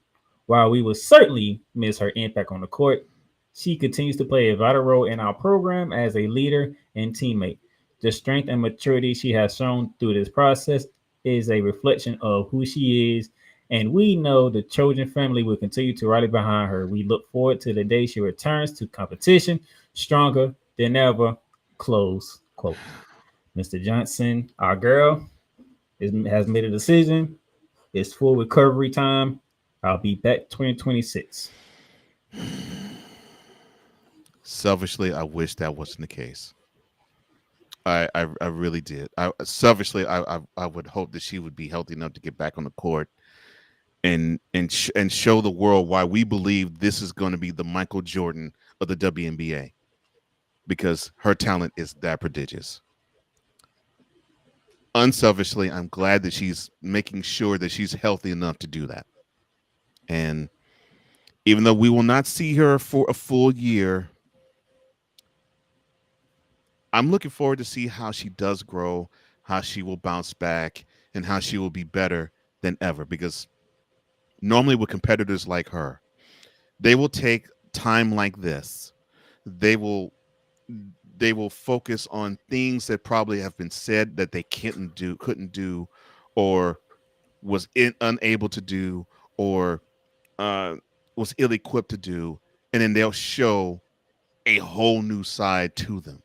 While we will certainly miss her impact on the court, she continues to play a vital role in our program as a leader and teammate. The strength and maturity she has shown through this process is a reflection of who she is, and we know the Trojan family will continue to rally behind her. We look forward to the day she returns to competition stronger than ever. Close quote. Mr. Johnson, our girl, has made a decision. It's full recovery time. I'll be back 2026. Selfishly, I wish that wasn't the case. I really did. Selfishly, I would hope that she would be healthy enough to get back on the court and show the world why we believe this is going to be the Michael Jordan of the WNBA, because her talent is that prodigious. Unselfishly, I'm glad that she's making sure that she's healthy enough to do that. And even though we will not see her for a full year, I'm looking forward to see how she does grow, how she will bounce back, and how she will be better than ever. Because normally with competitors like her, they will take time like this. They will focus on things that probably have been said that they couldn't do, or was unable to do, or was ill-equipped to do, and then they'll show a whole new side to them.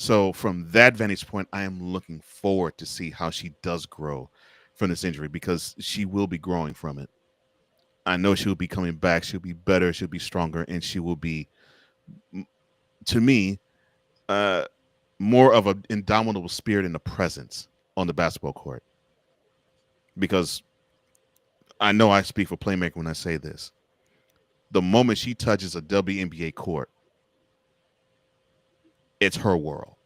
So from that vantage point, I am looking forward to see how she does grow from this injury, because she will be growing from it. I know she'll be coming back. She'll be better. She'll be stronger, and she will be, to me, more of an indomitable spirit and a presence on the basketball court. Because I know I speak for Playmaker when I say this. The moment she touches a WNBA court, it's her world.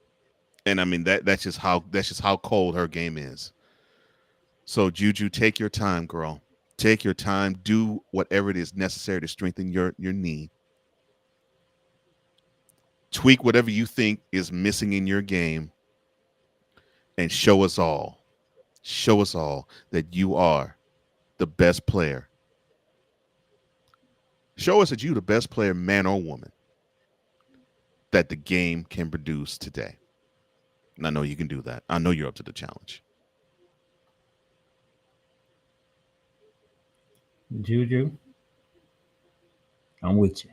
And I mean that's just how cold her game is. So Juju, take your time, girl. Take your time. Do whatever it is necessary to strengthen your knee. Tweak whatever you think is missing in your game, and show us all that you are the best player. Show us that you're the best player, man or woman, that the game can produce today. And I know you can do that. I know you're up to the challenge. Juju, I'm with you.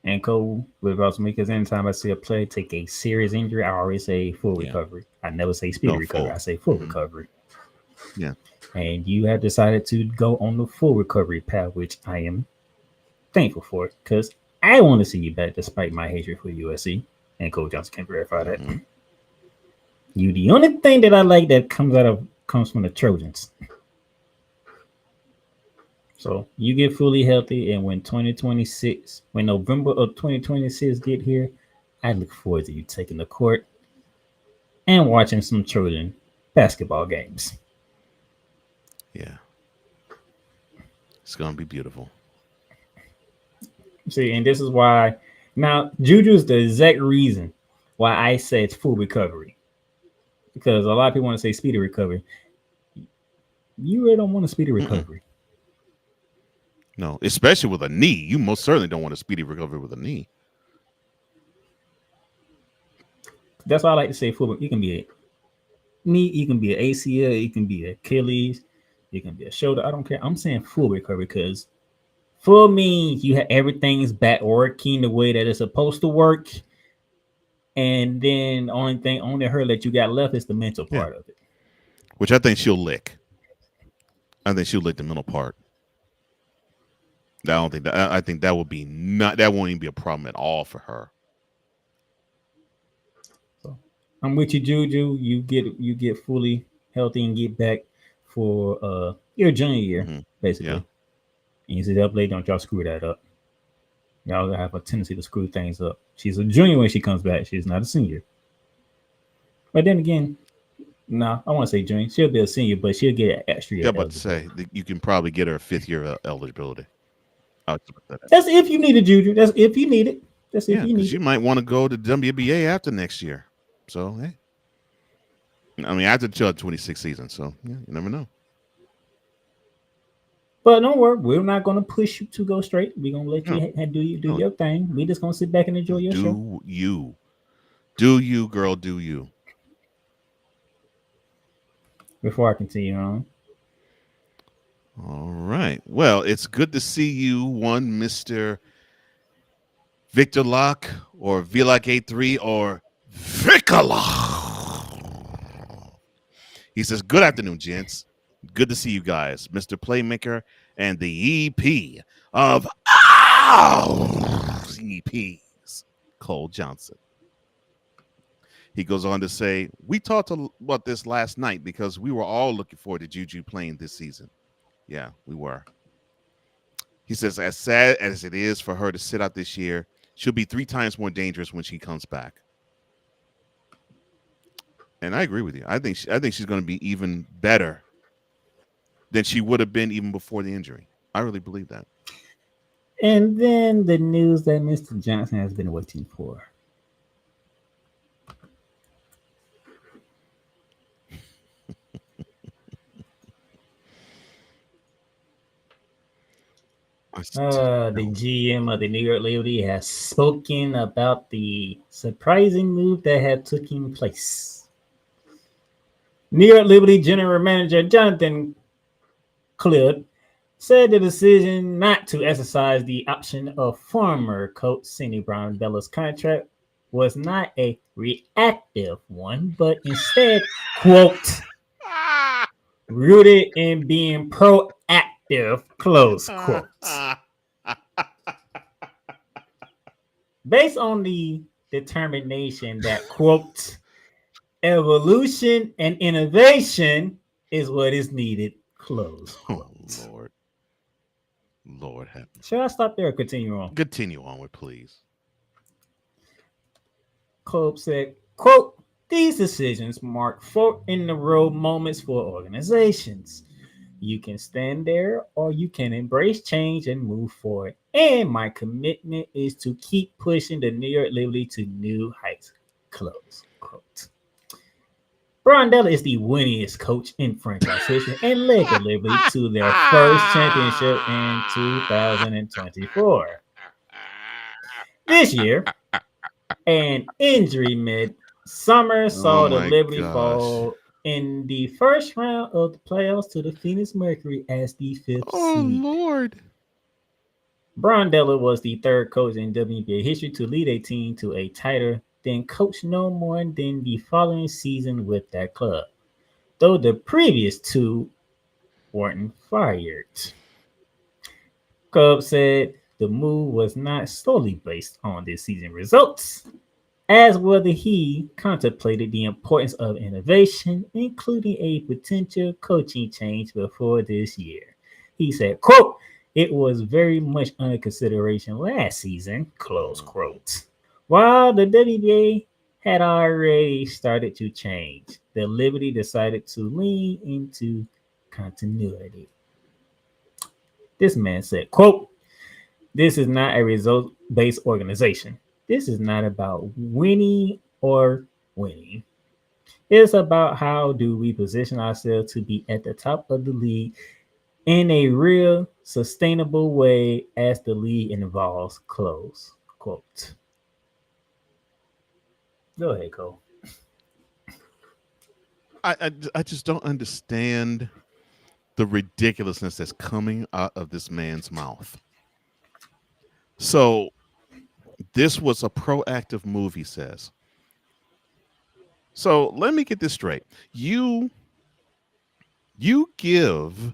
And Cole, with me, because anytime I see a player take a serious injury, I always say full recovery. I never say speedy recovery. I say full recovery. Yeah. And you have decided to go on the full recovery path, which I am thankful for, because I want to see you back despite my hatred for USC. And Coach Johnson can verify that. Mm-hmm. You, the only thing that I like that comes from the Trojans. So you get fully healthy, and when November of 2026 get here, I look forward to you taking the court and watching some Trojan basketball games. Yeah. It's going to be beautiful. See, and this is why now Juju is the exact reason why I say it's full recovery. Because a lot of people want to say speedy recovery. You really don't want a speedy recovery. No, especially with a knee. You most certainly don't want a speedy recovery with a knee. That's why I like to say full. You can be a knee, you can be an ACL, you can be Achilles, you can be a shoulder. I don't care. I'm saying full recovery because full means you have everything's back working the way that it's supposed to work, And then only her that you got left is the mental Yeah. part of it. Which I think she'll lick. I think she'll lick the mental part. I don't think that. I think that would be not. That won't even be a problem at all for her. So I'm with you, Juju. You get fully healthy and get back for your junior year, basically. Yeah. And you see that play, don't y'all screw that up. Y'all have a tendency to screw things up. She's a junior when she comes back. She's not a senior. But then again, no, I want to say junior. She'll be a senior, but she'll get an extra year. Yeah, but to say that you can probably get her a 5th year eligibility. That's if you need it, Juju. That's if you need it. That's if you need it. You might want to go to WNBA after next year. So, hey. I mean, after the 2026 season. So, yeah, you never know. But don't worry, we're not going to push you to go straight. We're going to let you do your thing. We're just going to sit back and enjoy your show. Do you, girl, do you. Before I continue on. All right. Well, it's good to see you, Mr. Victor Locke or VLOC83 or Vicala. He says, good afternoon, gents. Good to see you guys. Mr. Playmaker and the EP of EPs, Cole Johnson. He goes on to say, we talked about this last night because we were all looking forward to Juju playing this season. Yeah, we were. He says, as sad as it is for her to sit out this year, she'll be 3 times more dangerous when she comes back. And I agree with you. I think she's going to be even better than she would have been even before the injury. I really believe that. And then the news that Mr. Johnson has been waiting for. The GM of the New York Liberty has spoken about the surprising move that had taken place. New York Liberty General Manager Jonathan Clibb said the decision not to exercise the option of former coach Cindy Brown Bella's contract was not a reactive one, but instead, quote, rooted in being proactive, close quote. Based on the determination that, quote, evolution and innovation is what is needed, close quote. Oh, Lord have mercy. Should I stop there or continue on? Continue onward, please. Cope said, quote, these decisions mark fork-in-the-road moments for organizations. You can stand there or you can embrace change and move forward. And my commitment is to keep pushing the New York Liberty to new heights. Close quote. Brondella is the winningest coach in franchise history and led the Liberty to their first championship in 2024. This year, an injury mid-summer saw the Liberty fall in the first round of the playoffs to the Phoenix Mercury as the 5th seed. Oh, Lord. Brondella was the 3rd coach in WNBA history to lead a team to a title, then coach no more than the following season with that club, though the previous 2 weren't fired. Cub said the move was not solely based on this season results, as whether he contemplated the importance of innovation, including a potential coaching change before this year. He said, quote, it was very much under consideration last season, close quote. While the WNBA had already started to change, the Liberty decided to lean into continuity. This man said, quote, this is not a result-based organization. This is not about winning or winning. It's about how do we position ourselves to be at the top of the league in a real, sustainable way as the league evolves, close quote. Go ahead, Cole. I just don't understand the ridiculousness that's coming out of this man's mouth. So this was a proactive move, he says. So let me get this straight. You give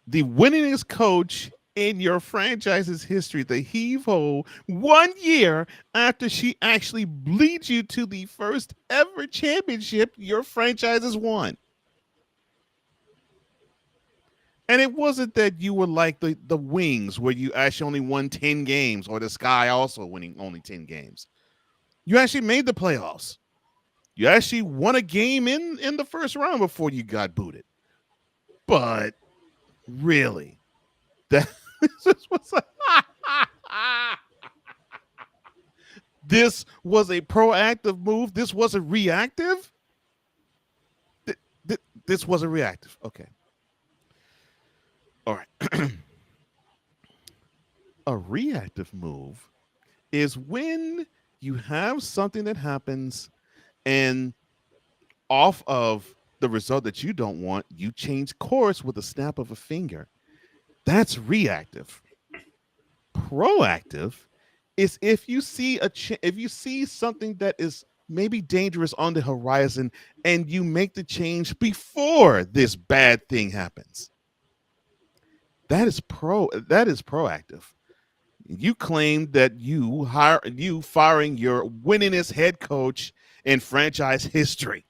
the winningest coach in your franchise's history the heave ho 1 year after she actually leads you to the first ever championship your franchise has won. And it wasn't that you were like the Wings where you actually only won 10 games, or the Sky also winning only 10 games. You actually made the playoffs. You actually won a game in the first round before you got booted. But really, that this was a proactive move. This wasn't reactive. This wasn't reactive. Okay. All right. A reactive move is when you have something that happens and off of the result that you don't want, you change course with a snap of a finger. That's reactive. Proactive is if you see if you see something that is maybe dangerous on the horizon and you make the change before this bad thing happens. That is proactive. You claim that you firing your winningest head coach in franchise history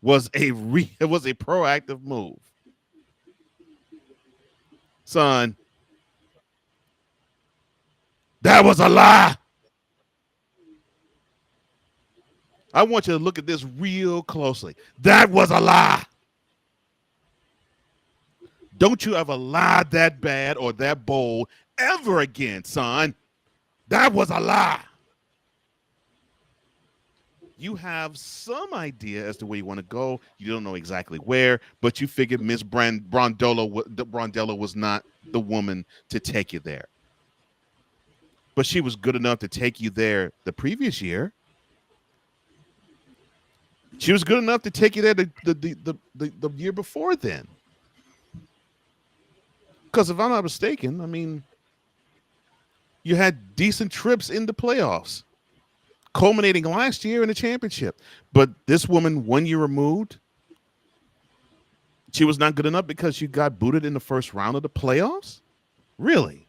was a proactive move. Son, that was a lie. I want you to look at this real closely. That was a lie. Don't you ever lie that bad or that bold ever again, son. That was a lie. You have some idea as to where you want to go. You don't know exactly where, but you figured Miss Brondella was not the woman to take you there. But she was good enough to take you there the previous year. She was good enough to take you there the year before then. Because if I'm not mistaken, I mean, you had decent trips in the playoffs, culminating last year in the championship. But this woman, 1 year removed, she was not good enough because you got booted in the first round of the playoffs? Really?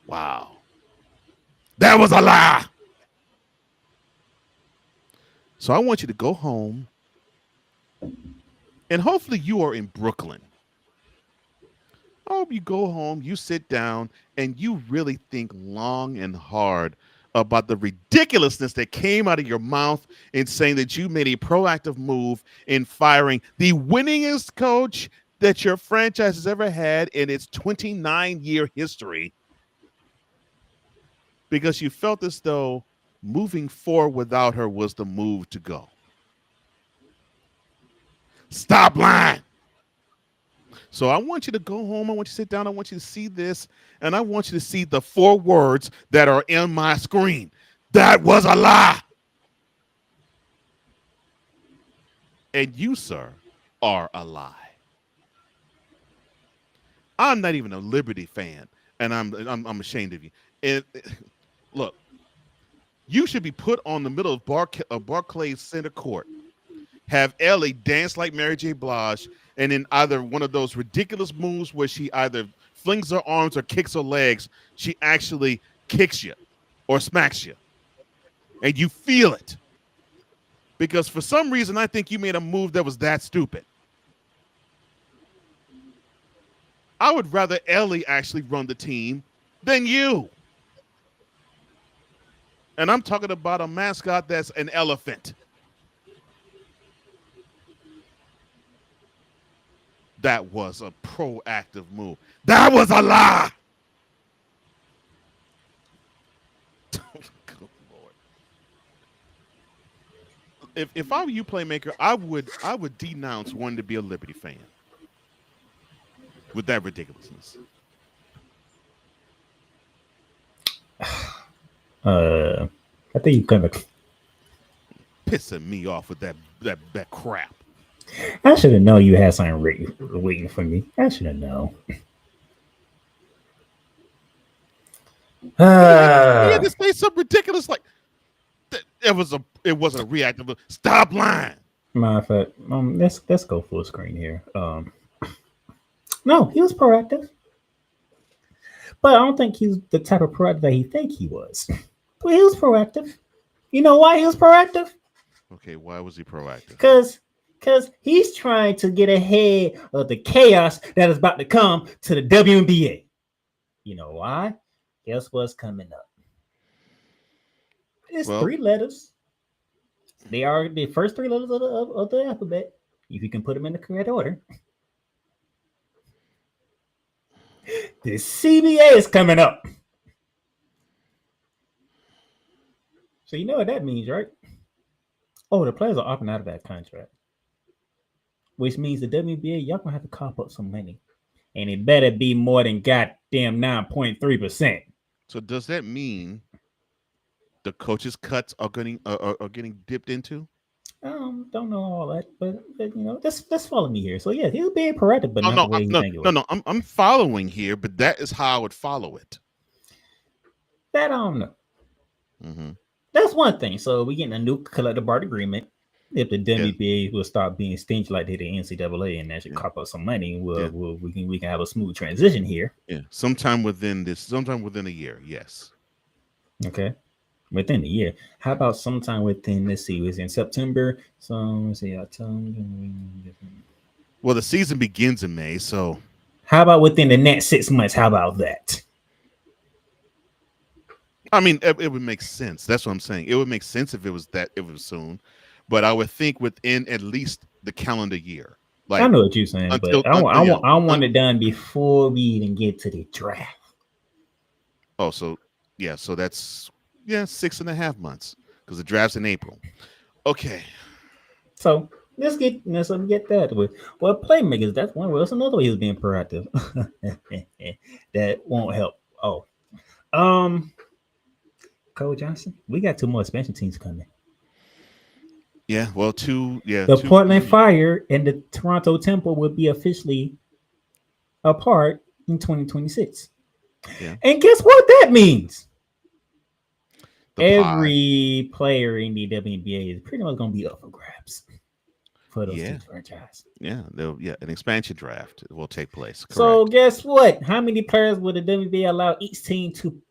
Wow. That was a lie. So I want you to go home, and hopefully you are in Brooklyn. I hope you go home, you sit down, and you really think long and hard about the ridiculousness that came out of your mouth in saying that you made a proactive move in firing the winningest coach that your franchise has ever had in its 29-year history because you felt as though moving forward without her was the move to go. Stop lying. So I want you to go home. I want you to sit down. I want you to see this. And I want you to see the 4 words that are in my screen. That was a lie. And you, sir, are a lie. I'm not even a Liberty fan, and I'm ashamed of you. And look, you should be put on the middle of Barclays Center Court. Have Ellie dance like Mary J. Blige, and in either one of those ridiculous moves where she either flings her arms or kicks her legs, she actually kicks you or smacks you. And you feel it. Because for some reason, I think you made a move that was that stupid. I would rather Ellie actually run the team than you. And I'm talking about a mascot that's an elephant. That was a proactive move. That was a lie. Good Lord. If I were you, Playmaker, I would denounce wanting to be a Liberty fan with that ridiculousness. I think you kind of pissing me off with that crap. I should have known you had something waiting for me. I should have known. He had to say something ridiculous like it wasn't a reactive. Stop lying. Matter of fact, let's go full screen here. No, he was proactive, but I don't think he's the type of proactive that he think he was. But he was proactive. You know why he was proactive? Okay, why was he proactive? Because he's trying to get ahead of the chaos that is about to come to the WNBA. You know why? Guess what's coming up? It's 3 letters. They are the first 3 letters of the alphabet. If you can put them in the correct order. The CBA is coming up. So you know what that means, right? Oh, the players are opting out of that contract. Which means the WNBA, y'all gonna have to cop up some money. And it better be more than goddamn 9.3%. So does that mean the coaches' cuts are getting dipped into? Don't know all that, but you know, let's follow me here. So yeah, he'll be proactive, but not the way you think it was. No, I'm following here, but that is how I would follow it. That I don't know. Mm-hmm. That's one thing. So we getting a new collective bargaining agreement. If the WNBA will start being stingy like they did the NCAA and that should cop up some money, we can have a smooth transition here. Yeah, sometime within a year. Yes. Okay. Within the year. How about sometime within, let's see, it's in September. So let's see, October. Well, the season begins in May, so how about within the next 6 months? How about that? I mean, it would make sense. That's what I'm saying. It would make sense if it was soon, but I would think within at least the calendar year. Like, I know what you're saying, but I want it done before we even get to the draft. Oh, so that's 6.5 months because the draft's in April. Okay. So let's get that with playmakers. That's one way. That's another way he's being proactive. That won't help. Oh, Cole Johnson. We got 2 more expansion teams coming. Yeah, well, 2. Yeah, the Portland Fire and the Toronto Temple will be officially apart in 2026. Yeah. And guess what that means? Every player in the WNBA is pretty much going to be up for grabs for those 2 franchises. Yeah, an expansion draft will take place. Correct. So guess what? How many players would the WNBA allow each team to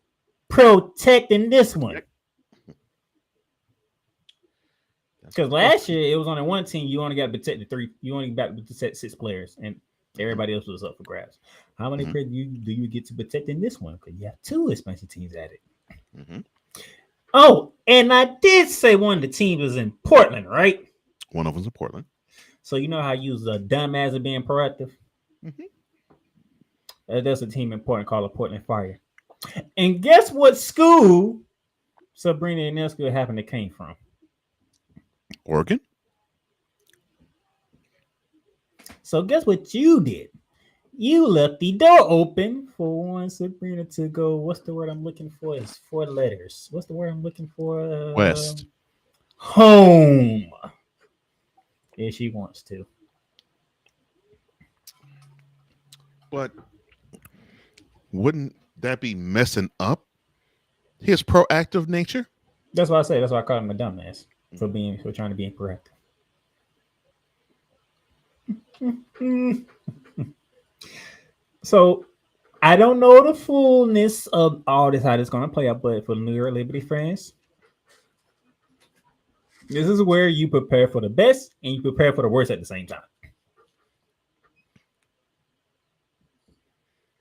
protect in this one? Because last year it was only one team. You only got to protect 3. You only got to protect 6 players, and everybody else was up for grabs. How many players do you get to protect in this one? Because you have 2 expansion teams at it. Mm-hmm. Oh, and I did say one of the teams was in Portland, right? One of them's in Portland. So you know how you use a dumbass of being proactive? Mm-hmm. There's a team in Portland called the Portland Fire. And guess what school Sabrina Ionescu happened to came from? Oregon. So guess what you did? You left the door open for one Sabrina to go. What's the word I'm looking for? It's 4 letters. What's the word I'm looking for? West. Home. If she wants to. But wouldn't that be messing up his proactive nature? That's what I say. That's why I call him a dumbass for trying to be proactive. So I don't know the fullness of all this, how this going to play out, but for New York Liberty fans, this is where you prepare for the best and you prepare for the worst at the same time.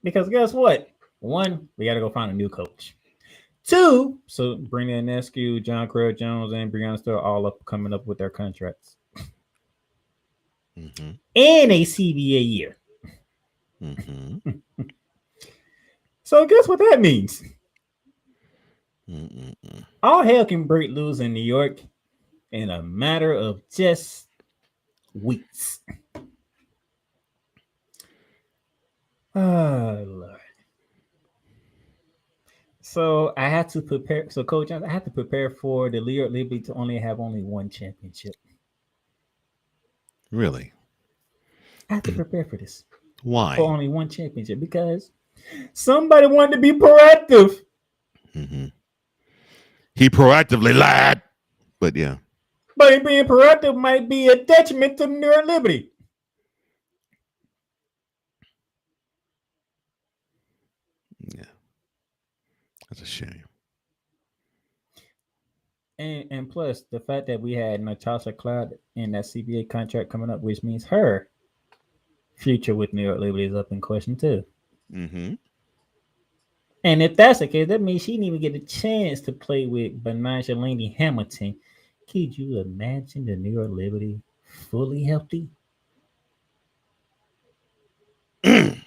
Because guess what? 1, we got to go find a new coach. 2, so Sabrina Ionescu, John Creel Jones, and Breonna Stewart all coming up with their contracts. Mm-hmm. And a CBA year. Mm-hmm. So guess what that means? Mm-mm-mm. All hell can break loose in New York in a matter of just weeks. Oh, Lord. So I had to prepare. So Coach Johnson, I had to prepare for the New York Liberty to have only 1 championship. Really? I had to prepare for this. Why? For only 1 championship, because somebody wanted to be proactive. Mm-hmm. He proactively lied, but yeah. But being proactive might be a detriment to New York Liberty. Yeah, that's a shame. And plus the fact that we had Natasha Cloud in that CBA contract coming up, which means her future with New York Liberty is up in question too. Mm-hmm. And if that's the case, that means she didn't even get a chance to play with Benanja Laney Hamilton. Could you imagine the New York Liberty fully healthy? And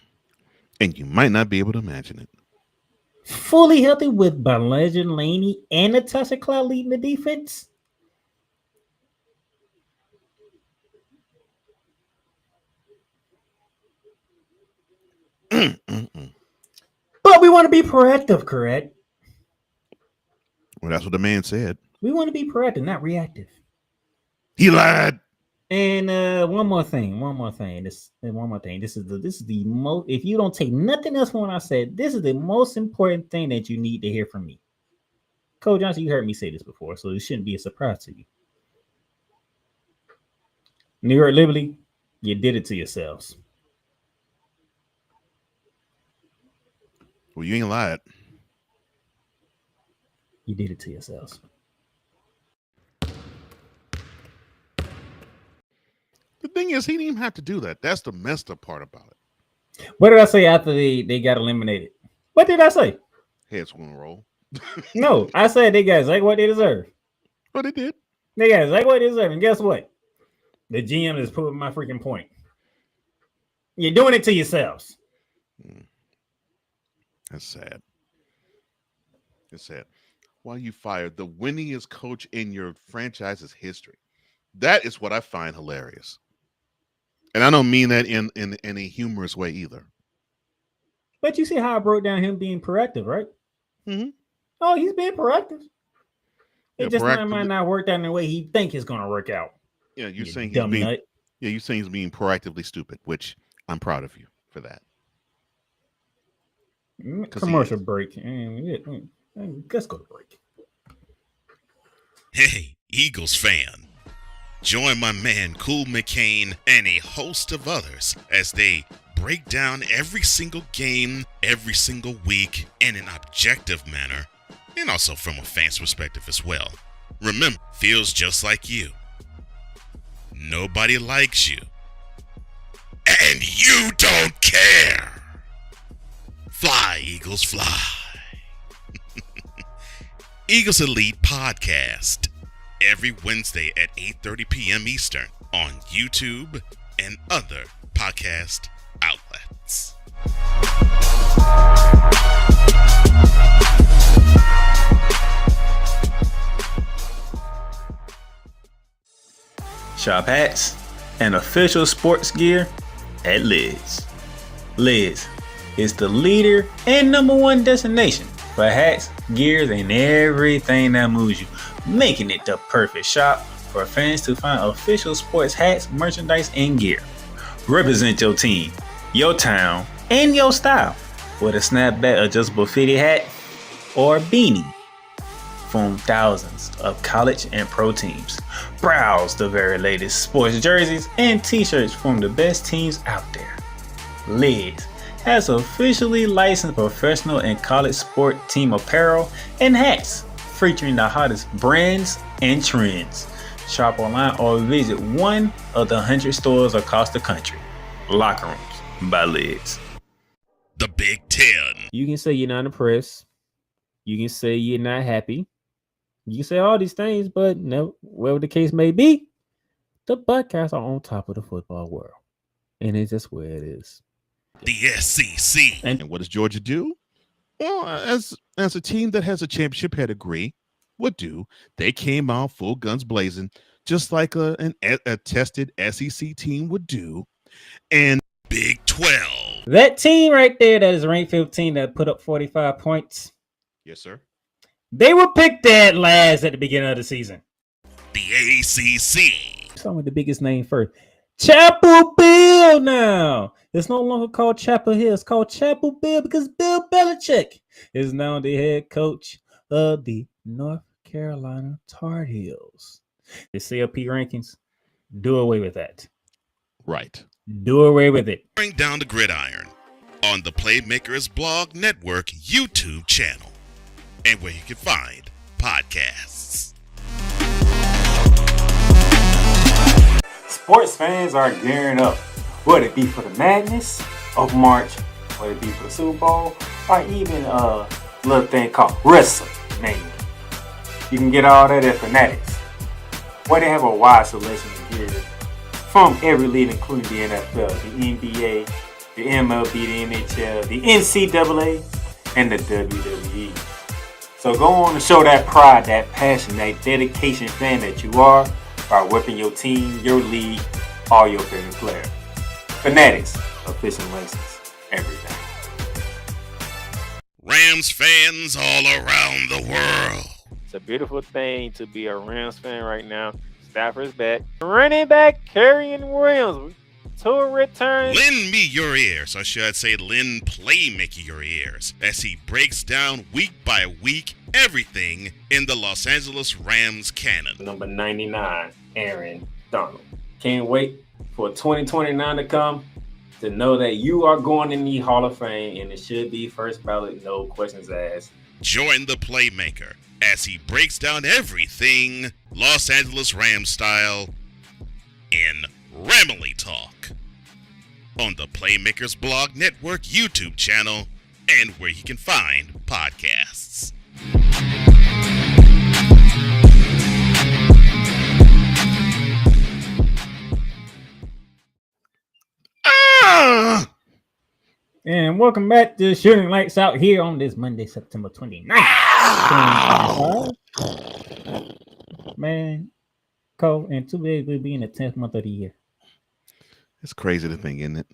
you might not be able to imagine it. Fully healthy with Benanja Laney and Natasha Cloud leading the defense? But we want to be proactive, correct? Well, that's what the man said. We want to be proactive, not reactive. He lied. And one more thing. This is the most. If you don't take nothing else from what I said, this is the most important thing that you need to hear from me. Coach Johnson, you heard me say this before, so it shouldn't be a surprise to you. New York Liberty, you did it to yourselves. Well, you ain't lied. You did it to yourselves. The thing is, he didn't even have to do that. That's the messed up part about it. What did I say after they got eliminated? What did I say? Heads gonna roll. No, I said they got exactly what they deserve. Oh, they did. They got exactly what they deserve. And guess what? The GM is proving my freaking point. You're doing it to yourselves. That's sad. It's sad. Why you fired the winningest coach in your franchise's history? That is what I find hilarious. And I don't mean that in a humorous way either. But you see how I broke down him being proactive, right? Mm-hmm. Oh, he's being proactive. Yeah, It just might not work out in the way he think it's going to work out. Yeah, you're saying dumb he's being, nut. yeah, you're saying he's being proactively stupid, which I'm proud of you for that. Commercial break. Let's go to break. Hey, Eagles fan. Join my man Cool McCain and a host of others as they break down every single game, every single week in an objective manner, and also from a fan's perspective as well. Remember, feels just like you. Nobody likes you. And you don't care. Fly, Eagles, fly. Eagles Elite Podcast. Every Wednesday at 8:30 p.m. Eastern on YouTube and other podcast outlets. Shop hats and official sports gear at Lids. Lids is the leader and #1 destination for hats, gears, and everything that moves you, making it the perfect shop for fans to find official sports hats, merchandise, and gear. Represent your team, your town, and your style with a snapback adjustable fitted hat or beanie from thousands of college and pro teams. Browse the very latest sports jerseys and t-shirts from the best teams out there. Lids has officially licensed professional and college sport team apparel and hats featuring the hottest brands and trends. Shop online or visit one of the 100 stores across the country. Locker Rooms by Lids. The Big Ten. You can say you're not impressed. You can say you're not happy. You can say all these things, but no, whatever the case may be, the Buckeyes are on top of the football world. And it's just where it is. The SEC. And what does Georgia do? Well, as a team that has a championship pedigree would do, they came out full guns blazing, just like a tested SEC team would do. And Big 12. That team right there that is ranked 15 that put up 45 points. Yes, sir. They were picked dead last at the beginning of the season. The ACC. Starting with the biggest name first. Chapel Bill now. It's no longer called Chapel Hill. It's called Chapel Bill because Bill Belichick is now the head coach of the North Carolina Tar Heels. The CLP rankings, do away with that. Right. Do away with it. Bring down the gridiron on the Playmakers Blog Network YouTube channel and where you can find podcasts. Sports fans are gearing up, whether it be for the madness of March, whether it be for the Super Bowl, or even a little thing called WrestleMania. You can get all that at Fanatics, where they have a wide selection of gear from every league, including the NFL, the NBA, the MLB, the NHL, the NCAA, and the WWE. So go on and show that pride, that passion, that dedication fan that you are by whipping your team, your league, all your favorite players. Fanatics, official license, everything. Rams fans all around the world. It's a beautiful thing to be a Rams fan right now. Stafford's back. Running back Kerryon Williams to a return. Lend me your ears, or should I say lend Playmaker your ears, as he breaks down week by week everything in the Los Angeles Rams canon. Number 99, Aaron Donald. Can't wait for 2029 to come to know that you are going in the Hall of Fame, and it should be first ballot, no questions asked. Join the Playmaker as he breaks down everything Los Angeles Rams style in Ramily Talk on the Playmakers Blog Network YouTube channel and where you can find podcasts. And welcome back to Shooting Lights Out here on this Monday, September 29th. Man, Cole, and 2 days we'll be in the 10th month of the year. It's crazy to think, isn't it?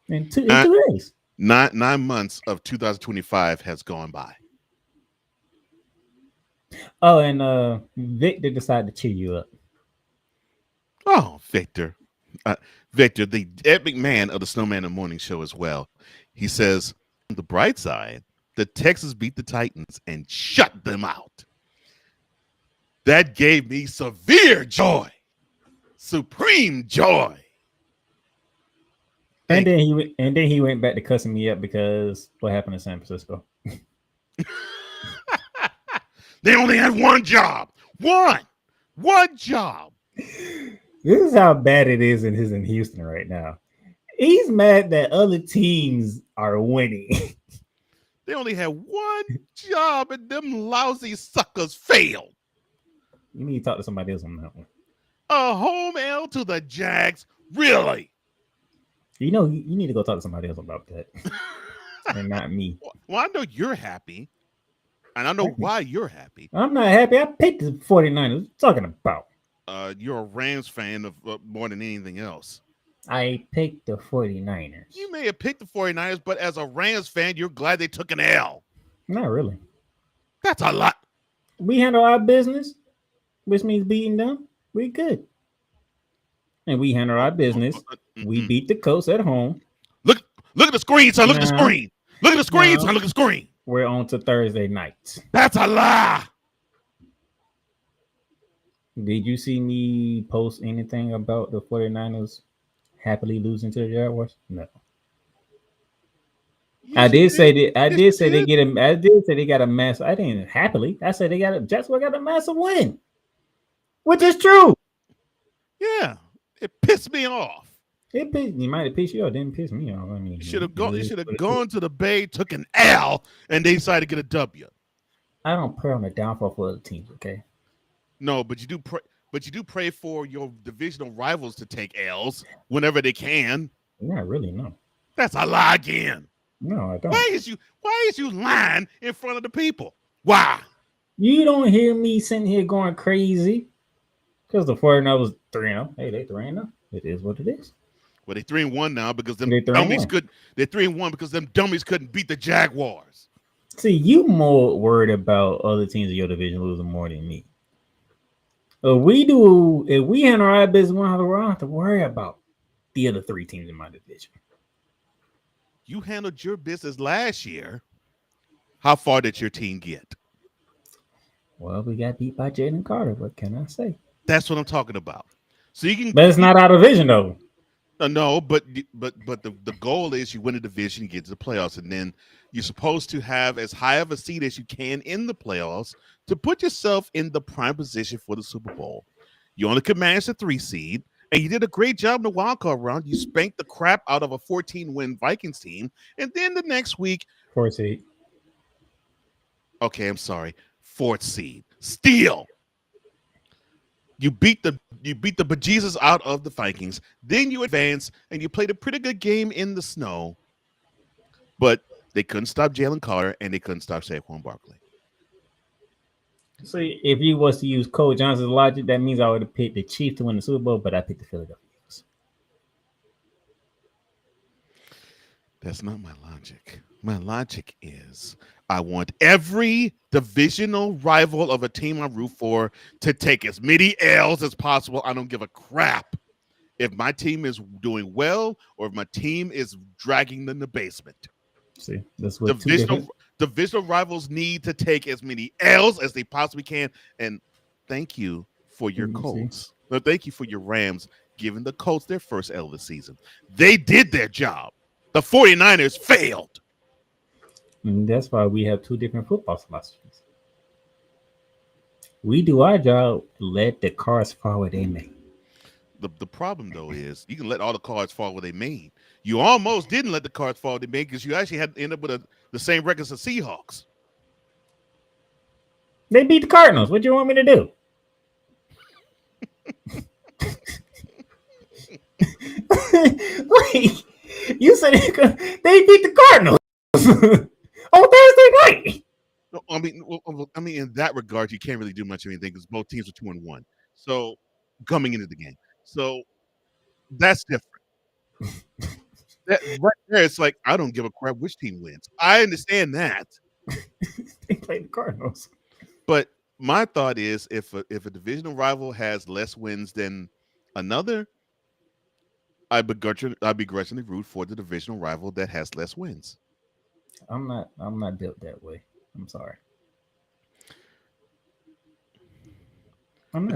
In two days. 9 months of 2025 has gone by. Oh, and Victor decided to cheer you up. Oh, Victor. Victor, the epic man of the Snowman in the Morning Show as well. He says, on the bright side, the Texans beat the Titans and shut them out. That gave me severe joy. Supreme joy. And then he went back to cussing me up because what happened in San Francisco. They only had one job. One job. This is how bad it is in Houston right now. He's mad that other teams are winning. They only had one job and them lousy suckers failed. You need to talk to somebody else on that one. A home L to the Jags? Really? You know, you need to go talk to somebody else about that. And not me. Well, I know you're happy. And I know why you're happy. I'm not happy. I picked the 49ers. What are you talking about? You're a Rams fan of more than anything else. I picked the 49ers. You may have picked the 49ers, but as a Rams fan, you're glad they took an L. Not really. That's a lot. We handle our business, which means beating them. We good. And we handle our business. We beat the Colts at home. Look at the screen, son. Look at the screen. Look at the screen, son. Look at the screen. We're on to Thursday night. That's a lie. Did you see me post anything about the 49ers happily losing to the Jaguars? No. I did say they got a massive. I didn't happily. I said Jacksonville got a massive win, which is true. Yeah, it pissed me off. You might have pissed you off. Didn't piss me off. I mean, You should have gone to the Bay, took an L, and they decided to get a W. I don't pray on the downfall for other teams. Okay. No, but you do pray. But you do pray for your divisional rivals to take L's whenever they can. Not really. No. That's a lie again. No, I don't. Why is you lying in front of the people? Why? You don't hear me sitting here going crazy because the 49ers was 3-0. Hey, they 3-0. It is what it is. Well, they 3-1 now because them They're dummies 3-1. could. They're 3-1 because them dummies couldn't beat the Jaguars. See, you more worried about other teams in your division losing more than me. If we handle our business, we don't have to worry about the other three teams in my division. you handled your business last year. How far did your team get? Well, we got beat by Jalen Carter. What can I say? That's what I'm talking about. So you can, But it's not our division, though. no, but the goal is you win a division, get to the playoffs, and then you're supposed to have as high of a seed as you can in the playoffs to put yourself in the prime position for the Super Bowl. You only could manage the 3 seed, and you did a great job in the wild card round. You spanked the crap out of a 14-win Vikings team, and then the next week, 4 seed. okay, I'm sorry, 4th seed. Still, you beat the bejesus out of the Vikings. Then you advance and you played a pretty good game in the snow, but they couldn't stop Jalen Carter and they couldn't stop Saquon Barkley. See, if you was to use Cole Johnson's logic, that means I would have picked the Chiefs to win the Super Bowl, but I picked the Philadelphia Eagles. That's not my logic. My logic is I want every divisional rival of a team I root for to take as many L's as possible. I don't give a crap if my team is doing well or if my team is dragging them in the basement. See, that's what divisional rivals need to take as many L's as they possibly can. And thank you for your Colts. No, thank you for your Rams giving the Colts their first L of the season. They did their job. The 49ers failed. And that's why we have 2 different football philosophies. We do our job, let the cards fall where they may. The problem, though, is you can let all the cards fall where they may. You almost didn't let the cards fall where they may because you actually had to end up with the same records as the Seahawks. They beat the Cardinals. What do you want me to do? Wait, you said they beat the Cardinals on Thursday night. No, I mean, in that regard, you can't really do much of anything because both teams are 2-1. So coming into the game, so that's different. That right there, it's like I don't give a crap which team wins. I understand that. They played the Cardinals, but my thought is if a divisional rival has less wins than another, I begrudgingly root for the divisional rival that has less wins. I'm not built that way. I'm sorry.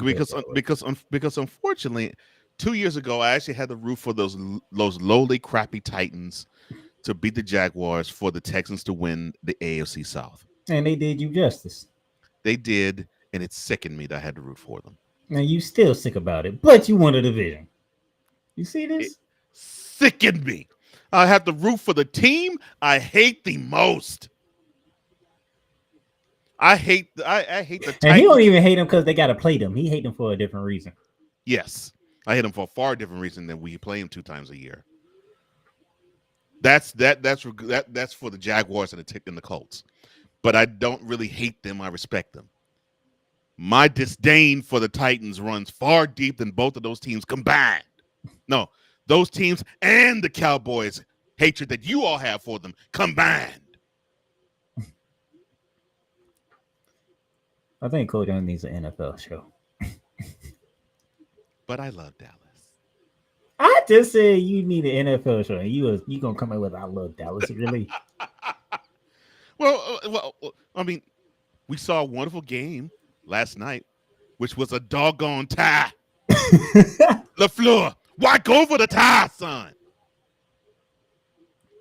Because unfortunately, 2 years ago I actually had to root for those lowly crappy Titans to beat the Jaguars for the Texans to win the AFC South. And they did you justice. They did, and it sickened me that I had to root for them. Now you still sick about it, but you won a division. You see this? It sickened me. I have to root for the team I hate the most. I hate the Titans. And he don't even hate them because they got to play them. He hate them for a different reason. Yes, I hate them for a far different reason than we play them 2 times a year. That's for the Jaguars and the Colts. But I don't really hate them. I respect them. My disdain for the Titans runs far deep than both of those teams combined. No, those teams and the Cowboys' hatred that you all have for them combined. I think Cole Johnson needs an NFL show. But I love Dallas. I just said you need an NFL show, and you gonna come in with I love Dallas, really? Well, I mean, we saw a wonderful game last night, which was a doggone tie. LaFleur, why go for the tie, son?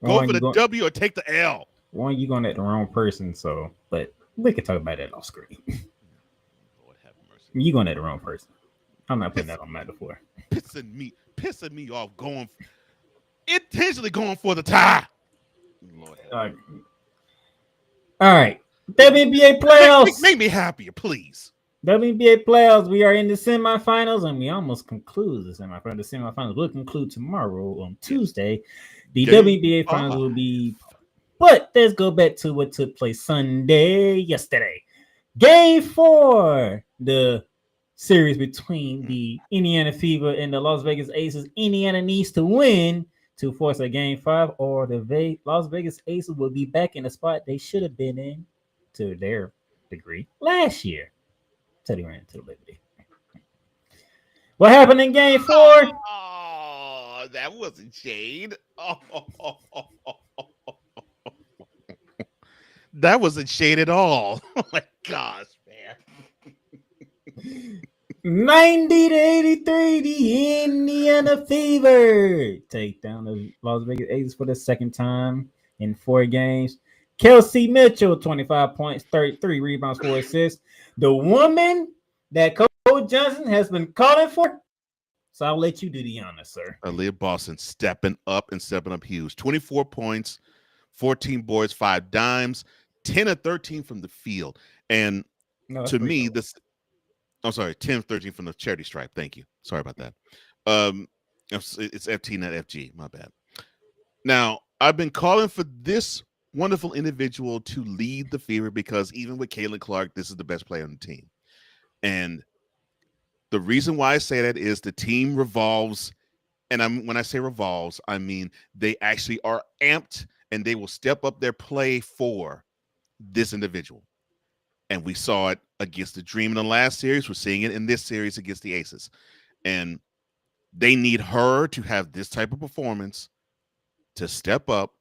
Go for the W or take the L. One, you going at the wrong person, but we can talk about that off screen. Lord have mercy. You going at the wrong person. I'm not putting that on metaphor. Pissing me off, intentionally going for the tie. Lord have mercy. All right. WNBA playoffs. Make me happier, please. WNBA playoffs. We are in the semifinals, and we almost conclude the semifinals. The semifinals will conclude tomorrow on Tuesday. The WNBA finals will be. But let's go back to what took place yesterday. Game 4, the series between the Indiana Fever and the Las Vegas Aces. Indiana needs to win to force a Game 5, or the Las Vegas Aces will be back in the spot they should have been in, to their degree, last year. Teddy ran into the Liberty. What happened in Game 4? Oh, that wasn't shade. Oh. That wasn't shade at all. Oh my gosh, man. 90 to 83, the Indiana Fever take down the Las Vegas Aces for the second time in 4 games. Kelsey Mitchell, 25 points, 33 rebounds, 4 assists. The woman that Coach Johnson has been calling for. So I'll let you do the honors, sir. Aliyah Boston stepping up huge. 24 points, 14 boards, 5 dimes, 10 of 13 from the field. And to me, I'm sorry, 10 of 13 from the charity stripe. Thank you. Sorry about that. It's FT, not FG. My bad. Now, I've been calling for this wonderful individual to lead the Fever because even with Caitlin Clark, this is the best player on the team. And the reason why I say that is the team revolves, and when I say revolves, I mean they actually are amped and they will step up their play for this individual. And we saw it against the Dream in the last series. We're seeing it in this series against the Aces. And they need her to have this type of performance to step up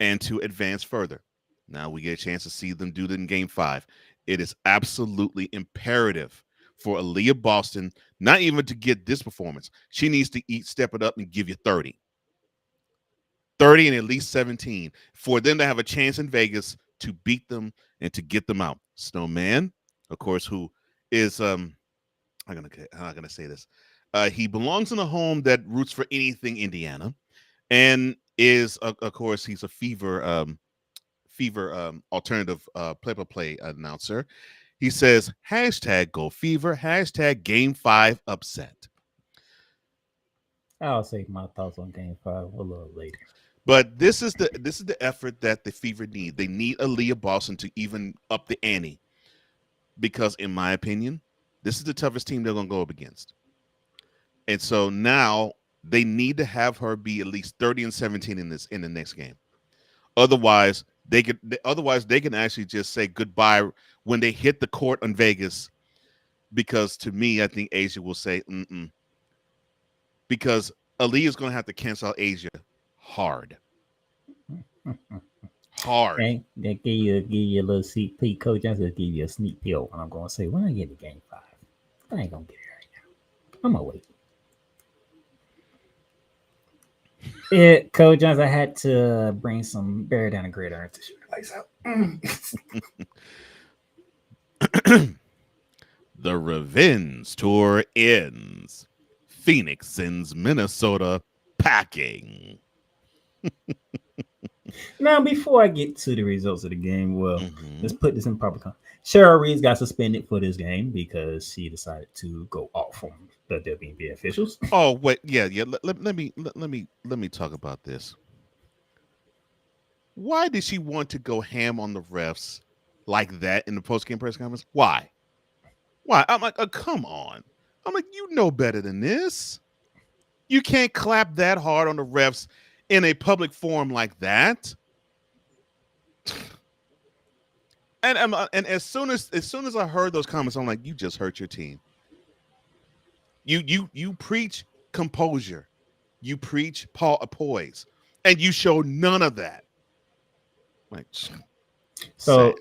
and to advance further. Now we get a chance to see them do that in Game 5. It is absolutely imperative for Aliyah Boston, not even to get this performance. She needs to step it up and give you 30. 30 and at least 17 for them to have a chance in Vegas to beat them and to get them out. Snowman, of course, who is how am I gonna say this? He belongs in a home that roots for anything Indiana, and is of course he's a Fever alternative play-by-play announcer. He says #Go Fever, #Game 5 upset. I'll save my thoughts on Game 5 a little later. But this is the effort that the Fever need. They need Aliyah Boston to even up the ante, because in my opinion, this is the toughest team they're going to go up against. And so now they need to have her be at least 30 and 17 in the next game. Otherwise, they can actually just say goodbye when they hit the court on Vegas, because to me, I think Asia will say because Aliyah is going to have to cancel out Asia hard. Okay, they give you a little sneak peek. Coach Johnson will give you a sneak peek. And I'm going to say, when I get to Game 5, I ain't going to get it right now. I'm going to wait. Coach Johnson, I had to bring some bear down the gridiron to shoot the lights out. The Revenge Tour ends. Phoenix sends Minnesota packing. Now, before I get to the results of the game, let's put this in proper context. Cheryl Reeves got suspended for this game because she decided to go off on the WNBA officials. Oh wait, yeah. Let me talk about this. Why did she want to go ham on the refs like that in the post-game press conference? Why? I'm like, oh, come on. I'm like, you know better than this. You can't clap that hard on the refs in a public forum like that. And as soon as I heard those comments, I'm like, you just hurt your team. You preach composure, you preach poise, and you show none of that. Like, so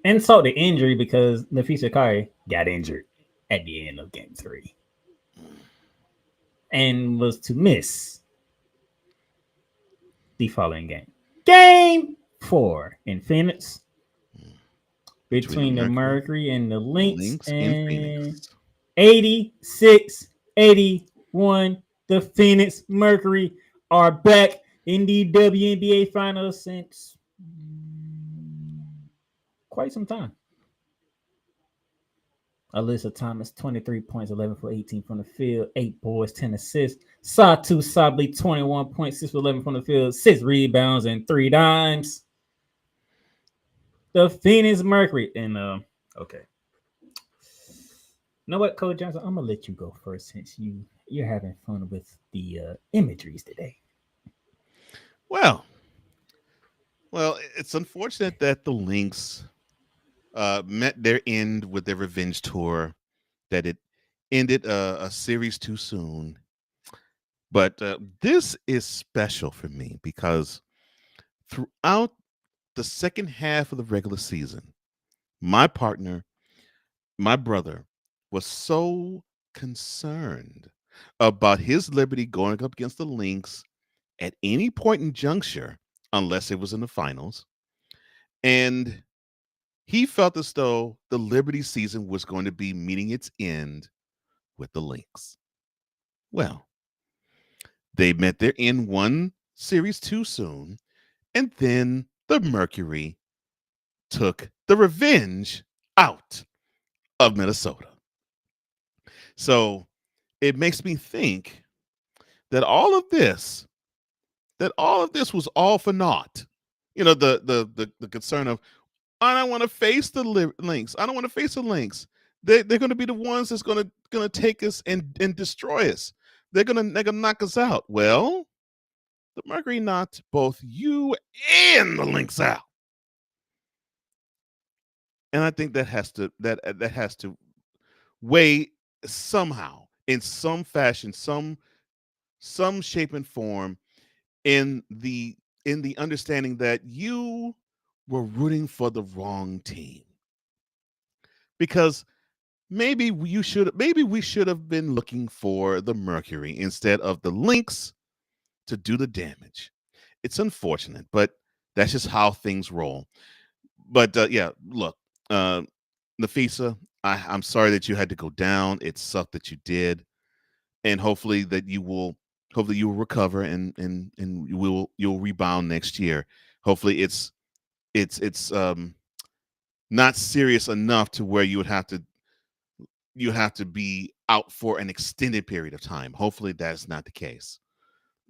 insult the injury, because Nafisa Kari got injured at the end of Game 3 and was to miss the following game. Game 4 in Phoenix between the Mercury and the Lynx, and 86-81. The Phoenix Mercury are back in the WNBA Finals since quite some time. Alyssa Thomas, 23 points, 11 for 18 from the field, 8 boards, 10 assists. Satu Sabli, 21 points, 6 for 11 from the field, 6 rebounds, and 3 dimes. The Phoenix Mercury. And, okay. You know what, Coach Johnson? I'm going to let you go first since you're having fun with the imageries today. Well, it's unfortunate that the Lynx met their end with their revenge tour, that it ended a series too soon. But this is special for me because throughout the second half of the regular season, my partner, my brother, was so concerned about his Liberty going up against the Lynx at any point in juncture, unless it was in the finals. And he felt as though the Liberty season was going to be meeting its end with the Lynx. Well, they met their end one series too soon, and then the Mercury took the revenge out of Minnesota. So it makes me think that all of this was all for naught. You know, the concern of, I don't want to face the Lynx. I don't want to face the Lynx. They're going to be the ones that's going to take us and destroy us. They're gonna knock us out. Well, the Mercury knocked both you and the Lynx out, and I think that has to weigh somehow, in some fashion, some shape and form, in the understanding that you were rooting for the wrong team. Because maybe we should have been looking for the Mercury instead of the Lynx to do the damage. It's unfortunate, but that's just how things roll. But yeah, look, Nafisa, I'm sorry that you had to go down. It sucked that you did, and hopefully you will recover and you'll rebound next year. Hopefully it's not serious enough to where you have to be out for an extended period of time. Hopefully that's not the case.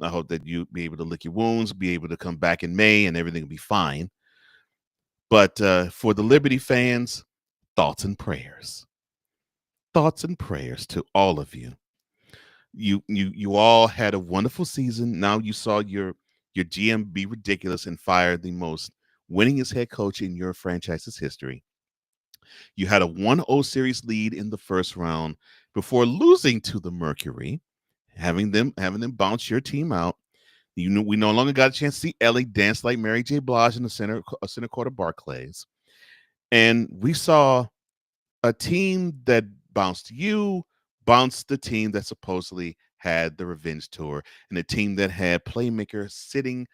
I hope that you be able to lick your wounds, be able to come back in May, and everything will be fine. But for the Liberty fans, thoughts and prayers. Thoughts and prayers to all of you. You all had a wonderful season. Now you saw your GM be ridiculous and fire the most winningest head coach in your franchise's history. You had a 1-0 series lead in the first round before losing to the Mercury, having them bounce your team out. We no longer got a chance to see Ellie dance like Mary J. Blige in the center court of Barclays. And we saw a team that bounced the team that supposedly had the revenge tour, and a team that had playmakers sitting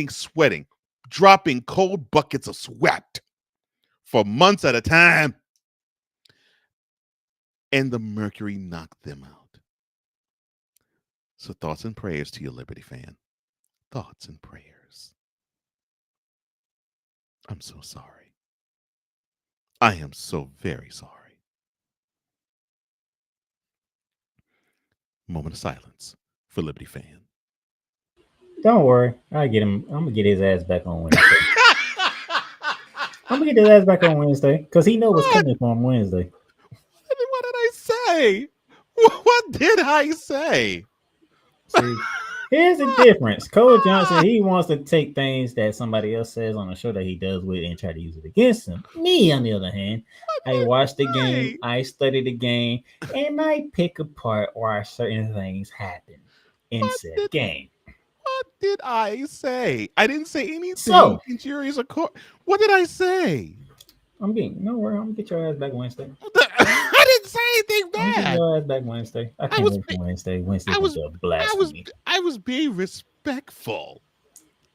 sweating, dropping cold buckets of sweat for months at a time. And the Mercury knocked them out. So thoughts and prayers to your Liberty fan. Thoughts and prayers. I'm so sorry. I am so very sorry. Moment of silence for Liberty fan. Don't worry, I get him. I'm gonna get his ass back on Wednesday. I'm gonna get his ass back on Wednesday because he knows what's coming for him Wednesday. What did I say? What did I say? See, here's the difference. Coach Johnson, he wants to take things that somebody else says on a show that he does with and try to use it against him. Me, on the other hand, I watch the game, I study the game, and I pick apart why certain things happen in said game. What did I say? I didn't say anything So, injurious or what did I say? I'm gonna get your ass back Wednesday. I didn't say anything I'm gonna get bad. your ass back Wednesday. I can't wait for Wednesday. Wednesday's gonna be a blast for me. I was being respectful.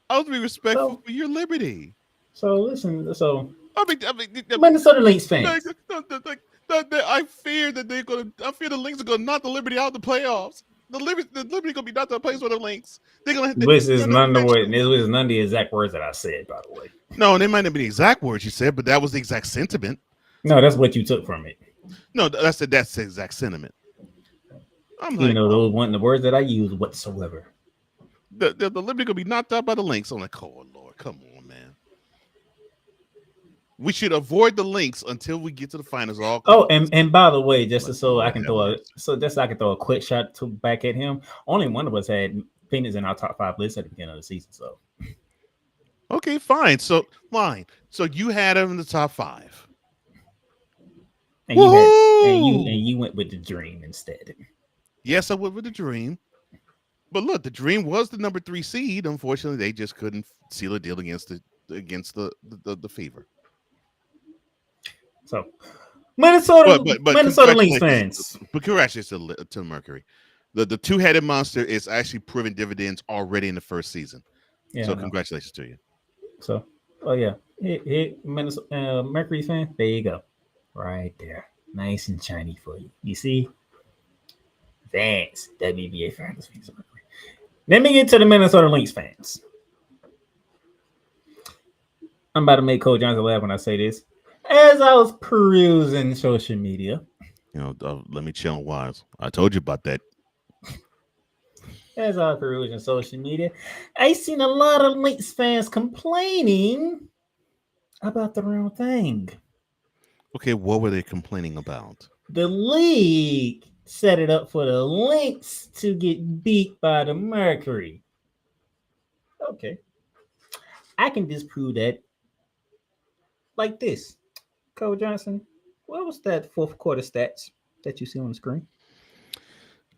I was being respectful for your Liberty. So listen, I mean, Minnesota Lynx fans. I fear that the Lynx are gonna knock the Liberty out of the playoffs. The Liberty gonna be knocked out of the playoffs with the Lynx. This is none of the exact words that I said, by the way. No, they might not be the exact words you said, but that was the exact sentiment. No, that's what you took from it. No, that's the exact sentiment. Those weren't the words that I used whatsoever. The Liberty gonna be knocked out by the Lynx. I'm like, oh Lord, come on, man. We should avoid the Lynx until we get to the finals. And by the way, so I can throw a quick shot back at him. Only one of us had Phoenix in our top 5 list at the beginning of the season. So okay, fine. So you had him in the top 5. And you went with the Dream instead. Yes, I went with the Dream. But look, the Dream was the number 3 seed. Unfortunately, they just couldn't seal a deal against the against the Fever. So Minnesota Lynx congratulations, fans. But congratulations to Mercury. The two-headed monster is actually proving dividends already in the first season. Yeah, so congratulations to you. So, hit Minnesota Mercury fan. There you go, right there, nice and shiny for you. You see, Vance WNBA Finals. Let me get to the Minnesota Lynx fans. I'm about to make Coach Johnson laugh when I say this. As I was perusing social media, let me chill on Wise. I told you about that. As I was perusing social media, I seen a lot of Lynx fans complaining about the wrong thing. Okay, what were they complaining about? The league set it up for the Lynx to get beat by the Mercury. Okay. I can disprove that like this. Coach Johnson, what was that fourth quarter stats that you see on the screen?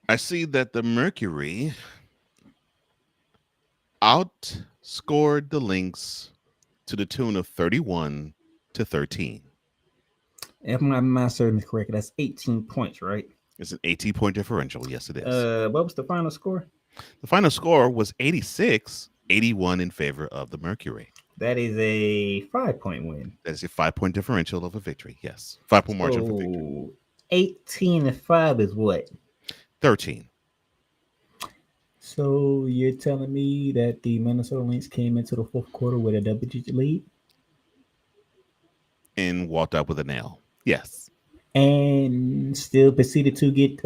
I see that the Mercury outscored the Lynx to the tune of 31-13. If my math is correct, that's 18 points, right? It's an 18-point differential. Yes, it is. What was the final score? The final score was 86-81 in favor of the Mercury. That is a 5-point win. That is a 5-point differential of a victory. Yes. 5-point margin for victory. 18-5 is what? 13. So you're telling me that the Minnesota Lynx came into the fourth quarter with a double-digit lead? And walked out with a nail. Yes. And still proceeded to get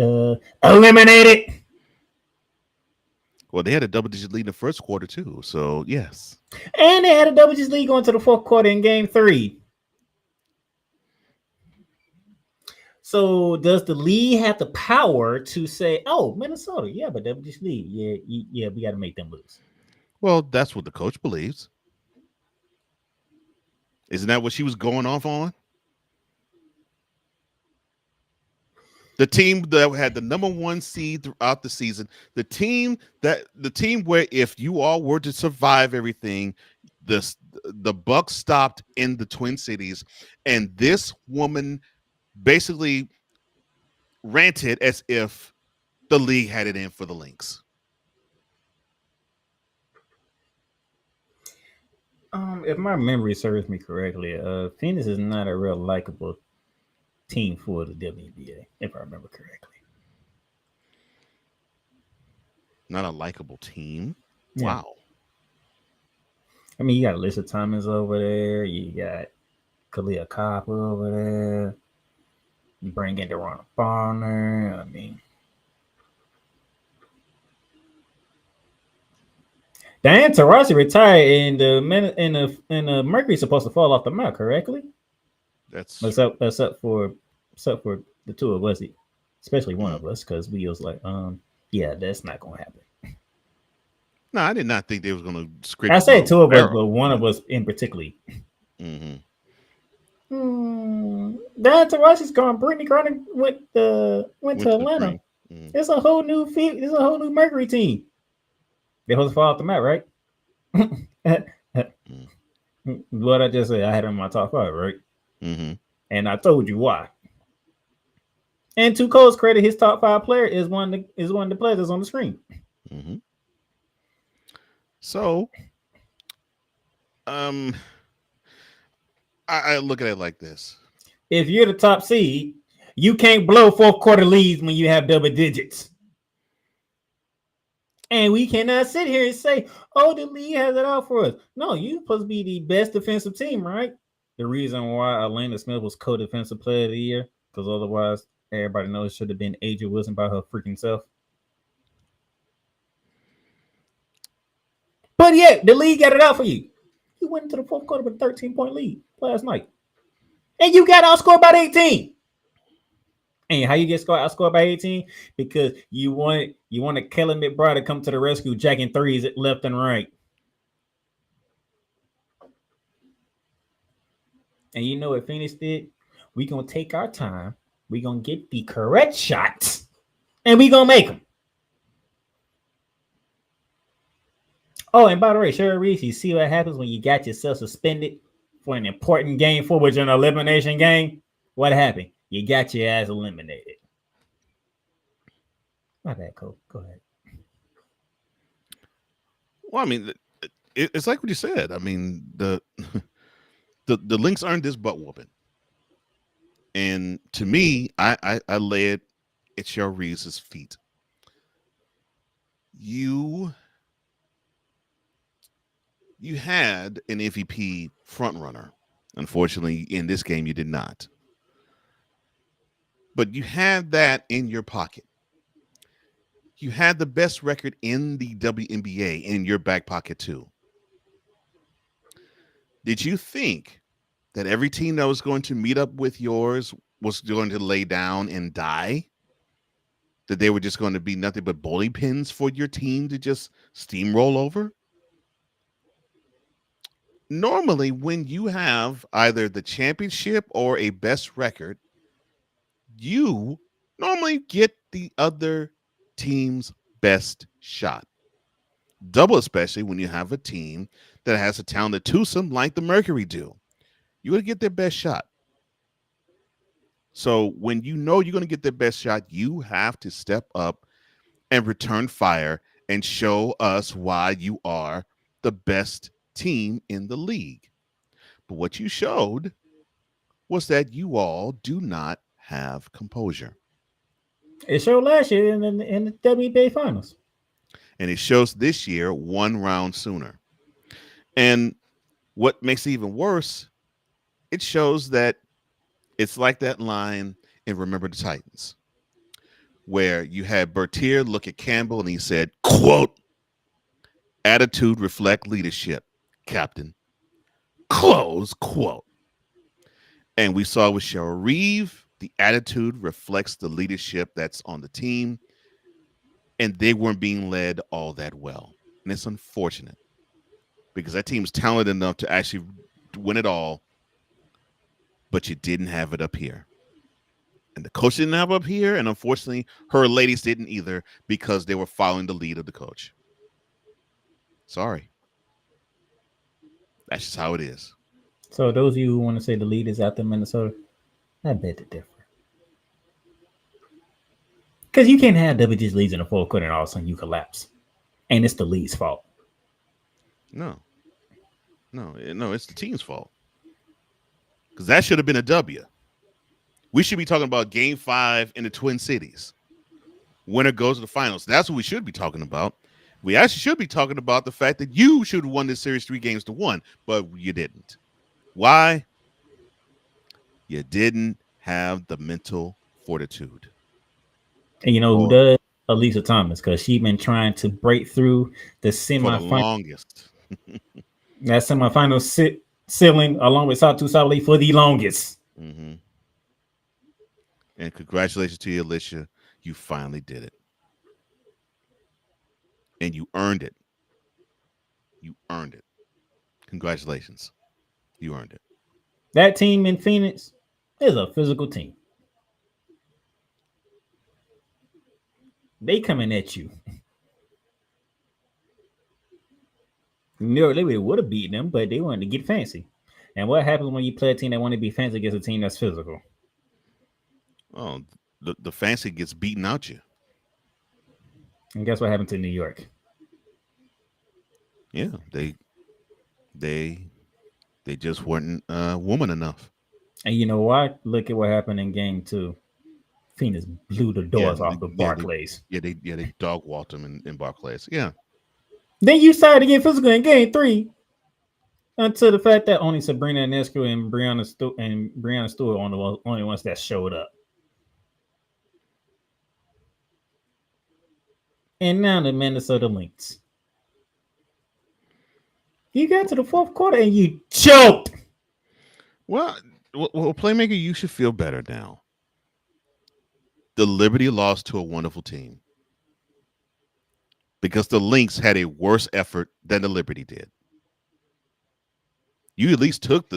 eliminated. Well, they had a double-digit lead in the first quarter, too. So, yes. And they had a double-digit lead going to the fourth quarter in game 3. So does the league have the power to say, oh, Minnesota, yeah, but double-digit lead. Yeah, we got to make them lose. Well, that's what the coach believes. Isn't that what she was going off on? The team that had the number 1 seed throughout the season, the team where if you all were to survive everything, the buck stopped in the Twin Cities, and this woman basically ranted as if the league had it in for the Lynx. If my memory serves me correctly, Phoenix is not a real likable team for the WNBA, if I remember correctly. Not a likable team? Yeah. Wow. I mean, you got Alyssa Thomas over there. You got Kalia Copper over there. You bring in Deron Bonner. I mean, Diane Taurasi retired, and the Mercury's supposed to fall off the map, correctly? That's except for the two of us, especially one of us, because we was like, yeah, that's not gonna happen. No, I did not think they was gonna script. I said two of us, but one of us in particular. Mm-hmm. Diane Taurasi's gone. Brittany Griner went to Atlanta. Mm-hmm. It's a whole new Mercury team. They're supposed to fall off the map, right? What I just said, I had them in my top 5, right? Mm-hmm. And I told you why. And to Cole's credit, his top 5 player is one of the players that's on the screen. Mm-hmm. So, I look at it like this: if you're the top seed, you can't blow fourth quarter leads when you have double digits. And we cannot sit here and say, "Oh, the league has it out for us." No, you're supposed to be the best defensive team, right? The reason why Elena Smith was co-defensive player of the year, because otherwise everybody knows it should have been Aja Wilson by her freaking self. But yeah, the league got it out for you. You went into the fourth quarter with a 13-point lead last night. And you got outscored by 18. And how you get outscored by 18? Because you want Kelly McBride to come to the rescue, jacking threes left and right. And you know what Phoenix did? We're going to take our time. We're going to get the correct shots. And we're going to make them. Oh, and by the way, Sherry Reese, you see what happens when you got yourself suspended for an important game for which an elimination game? What happened? You got your ass eliminated. My bad, Cole. Go ahead. Well, I mean, it's like what you said. I mean, the the Lynx earned this butt whooping, and to me, I lay it at Cheryl Reeves' feet. You had an MVP front runner. Unfortunately, in this game, you did not. But you had that in your pocket. You had the best record in the WNBA in your back pocket too. Did you think that every team that was going to meet up with yours was going to lay down and die? That they were just going to be nothing but bowling pins for your team to just steamroll over? Normally, when you have either the championship or a best record, you normally get the other team's best shot. Double, especially when you have a team that has a talented twosome like the Mercury do. You're going to get their best shot. So when you know you're going to get their best shot, you have to step up and return fire and show us why you are the best team in the league. But what you showed was that you all do not have composure. It showed last year in the WNBA Finals. And it shows this year one round sooner. And what makes it even worse, it shows that it's like that line in Remember the Titans, where you had Bertier look at Campbell and he said, quote, attitude reflect leadership, Captain. Close quote. And we saw with Cheryl Reeve, the attitude reflects the leadership that's on the team. And they weren't being led all that well. And it's unfortunate because that team's talented enough to actually win it all, but you didn't have it up here. And the coach didn't have it up here, and unfortunately, her ladies didn't either because they were following the lead of the coach. Sorry. That's just how it is. So those of you who want to say the lead is out there, Minnesota, I beg to differ. Because you can't have WG's leads in the fourth quarter and all of a sudden you collapse. And it's the lead's fault. No, it's the team's fault. Because that should have been a W. We should be talking about Game 5 in the Twin Cities. Winner goes to the finals. That's what we should be talking about. We actually should be talking about the fact that you should have won this series 3-1, but you didn't. Why? You didn't have the mental fortitude. And you know who does? Aliyah Thomas, because she's been trying to break through the semifinal. For the longest. That semifinal ceiling along with Satu Sabali for the longest. Mm-hmm. And congratulations to you, Alicia. You finally did it. And you earned it. You earned it. Congratulations. You earned it. That team in Phoenix is a physical team. They coming at you. No, they would have beaten them, but they wanted to get fancy. And what happens when you play a team that want to be fancy against a team that's physical? Oh, the fancy gets beaten out you. And guess what happened to New York? Yeah, they just weren't woman enough. And you know why? Look at what happened in Game 2. Phoenix blew the doors off the Barclays. They dog walked them in Barclays. Yeah. Then you started to get physical in Game 3. Until the fact that only Sabrina Ionescu and Brianna Stewart are the only ones that showed up. And now the Minnesota Lynx. You got to the fourth quarter and you choked. Well, playmaker, you should feel better now. The Liberty lost to a wonderful team because the Lynx had a worse effort than the Liberty did. You at least took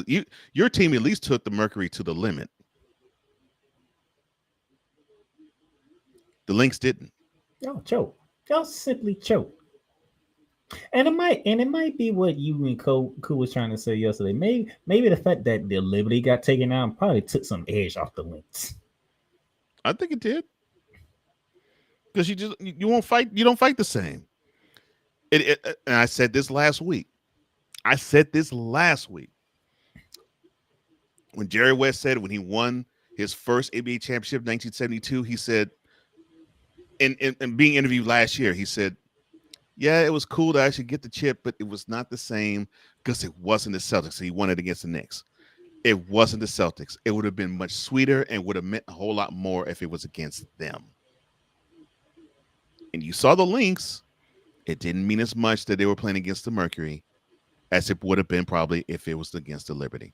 your team at least took the Mercury to the limit. The Lynx didn't. Y'all choke. Y'all simply choke. And it might be what you and Cole was trying to say yesterday. Maybe the fact that the Liberty got taken out probably took some edge off the Lynx. I think it did because you won't fight. You don't fight the same. And I said this last week. When Jerry West said when he won his first NBA championship in 1972, he said, in being interviewed last year, he said, yeah, it was cool to actually get the chip, but it was not the same because it wasn't the Celtics. He won it against the Knicks. It wasn't the Celtics. It would have been much sweeter and would have meant a whole lot more if it was against them. And you saw the Lynx. It didn't mean as much that they were playing against the Mercury as it would have been probably if it was against the Liberty.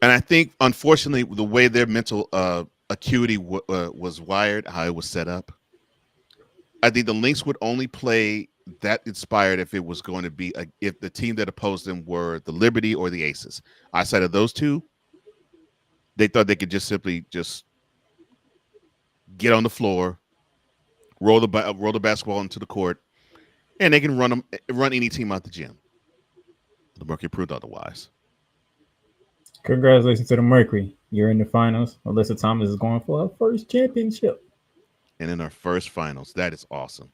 And I think, unfortunately, the way their mental acuity was wired, how it was set up, I think the Lynx would only play that inspired if it was going to be if the team that opposed them were the Liberty or the Aces. Outside of those two, they thought they could just simply get on the floor, roll the basketball into the court, and they can run any team out the gym. The Mercury proved otherwise. Congratulations to the Mercury. You're in the finals. Alyssa Thomas is going for her first championship. And in our first finals. That is awesome.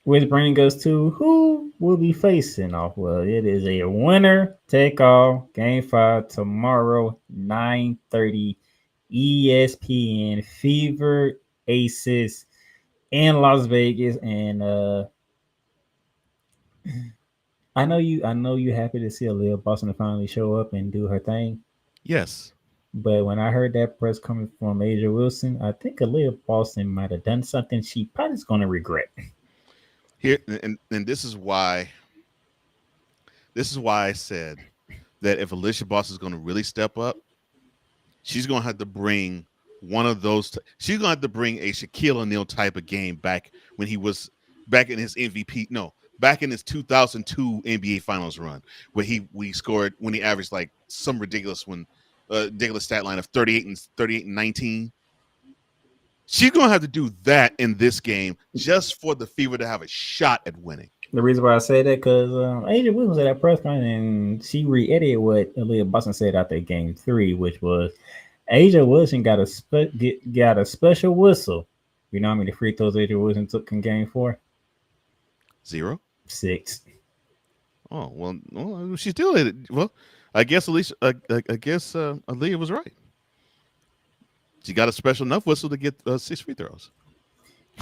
Which brings us to who will be facing off. Well, it is a winner take all game 5 tomorrow, 9:30 ESPN Fever Aces in Las Vegas. And I know you're happy to see Aliyah Boston finally show up and do her thing. Yes. But when I heard that press coming from Asia Wilson, I think Aliyah Boston might have done something she probably is going to regret. Here and this is why I said that if Alicia Boss is going to really step up, she's going to have to bring one of those. She's going to have to bring a Shaquille O'Neal type of game back when he was back in his MVP. No, back in his 2002 NBA Finals run, where he averaged like some ridiculous stat line of 38 and 19. She's going to have to do that in this game just for the Fever to have a shot at winning. The reason why I say that because Asia Wilson was at that press conference and she re-edited what Aliyah Boston said after game 3, which was Asia Wilson got a special whistle. You know how many free throws Asia Wilson took in game 4? 0? 6. Oh, well, she still hit it. Well, I guess Aliyah was right. She got a special enough whistle to get 6 free throws.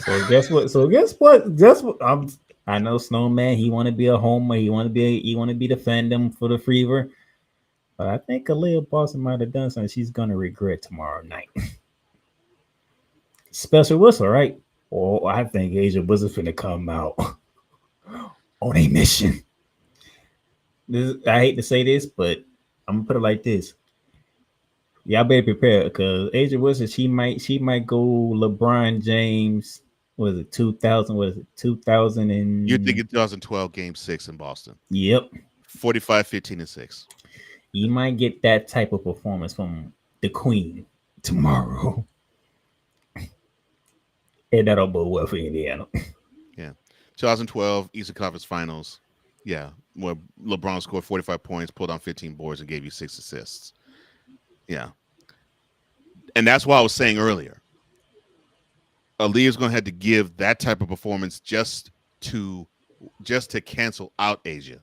So guess what? I know Snowman. He want to be a homer. He want to be defending for the Fever. But I think Aliyah Boston might have done something she's gonna regret tomorrow night. Special whistle, right? Oh, I think Asia Wilson's finna come out on a mission. I hate to say this, but I'm gonna put it like this. Y'all better prepare because Asia Wilson, she might go LeBron James. Was it 2000? Was it 2000 and you're thinking 2012 game 6 in Boston? Yep. 45, 15, and 6. You might get that type of performance from the Queen tomorrow. And that'll bode well for Indiana. Yeah. 2012 Eastern Conference Finals. Yeah. Where LeBron scored 45 points, pulled on 15 boards, and gave you 6 assists. Yeah. And that's why I was saying earlier, Aliyah's going to have to give that type of performance just to cancel out Asia.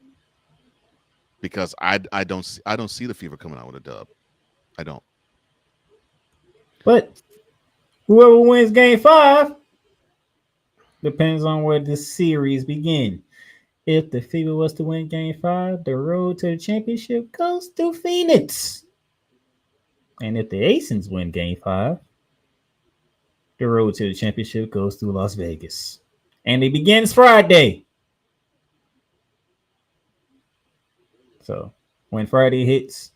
Because I don't see the Fever coming out with a dub. I don't. But whoever wins game 5 depends on where the series begins. If the Fever was to win game 5, the road to the championship goes to Phoenix. And if the Aces win game 5, the road to the championship goes to Las Vegas. And it begins Friday. So when Friday hits,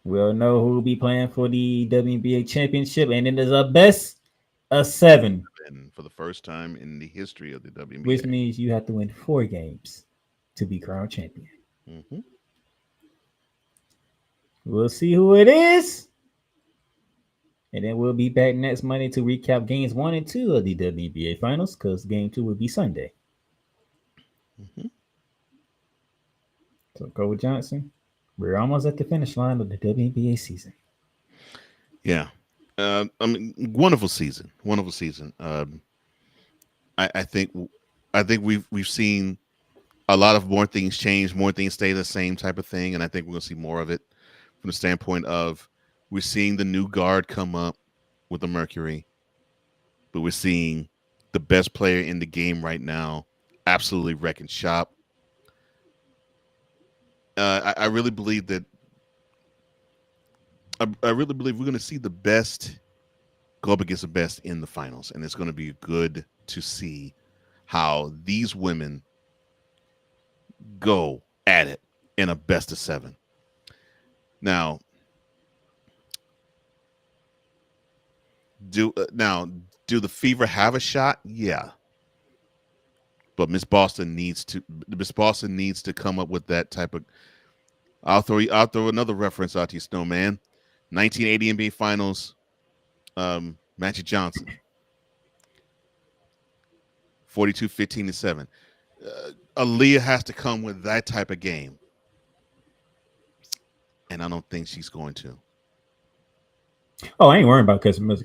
we'll know who will be playing for the WNBA championship. And it is a best of 7. And for the first time in the history of the WNBA. Which means you have to win 4 games to be crowned champion. Mm-hmm. We'll see who it is And then we'll be back next Monday to recap games 1 and 2 of the WNBA Finals, because game 2 will be Sunday. Mm-hmm. So, Coach Johnson, we're almost at the finish line of the WNBA season. Yeah. I mean, wonderful season. Wonderful season. I think we've seen a lot of more things change, more things stay the same type of thing, and I think we're going to see more of it from the standpoint of we're seeing the new guard come up with the Mercury, but we're seeing the best player in the game right now absolutely wrecking shop. I really believe that. I really believe we're going to see the best go up against the best in the finals, and it's going to be good to see how these women go at it in a best of 7. Now, do the Fever have a shot? Yeah, but Miss Boston needs to come up with that type of. I'll throw another reference out to you, Snowman. 1980 NBA Finals, Magic Johnson, 42-15-7. Aliyah has to come with that type of game, and I don't think she's going to. Oh, I ain't worrying about Kelsey Miller.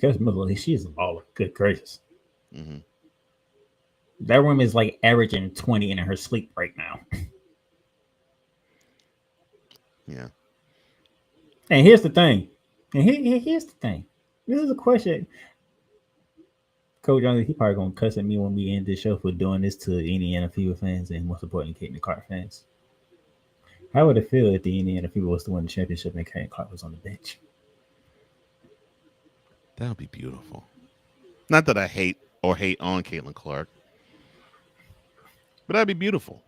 She is a baller. Good gracious. Mm-hmm. That room is like averaging 20 in her sleep right now. Yeah. And here's the thing. Here's the thing. This is a question. Coach Johnson, he probably gonna cuss at me when we end this show for doing this to Indiana Fever fans and most importantly, Caitlin Clark fans. How would it feel if the Indiana Fever was to win the championship and Caitlin Clark was on the bench? That would be beautiful. Not that I hate on Caitlin Clark, but that'd be beautiful.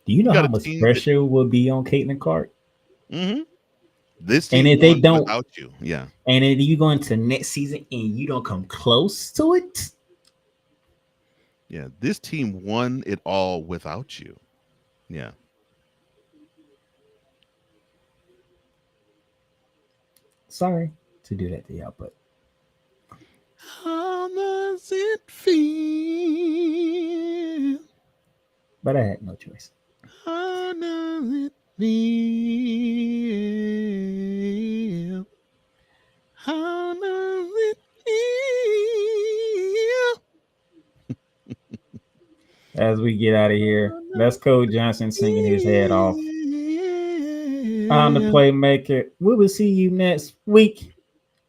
Do you know how much pressure will be on Caitlin Clark? Mm-hmm. This team and if they don't without you, yeah. And if you go into next season and you don't come close to it, yeah, this team won it all without you. Yeah. Sorry to do that to y'all, but how does it feel? But I had no choice. How does it feel? How does it feel? As we get out of here, that's Coach Johnson singing his head off. I'm the playmaker. We will see you next week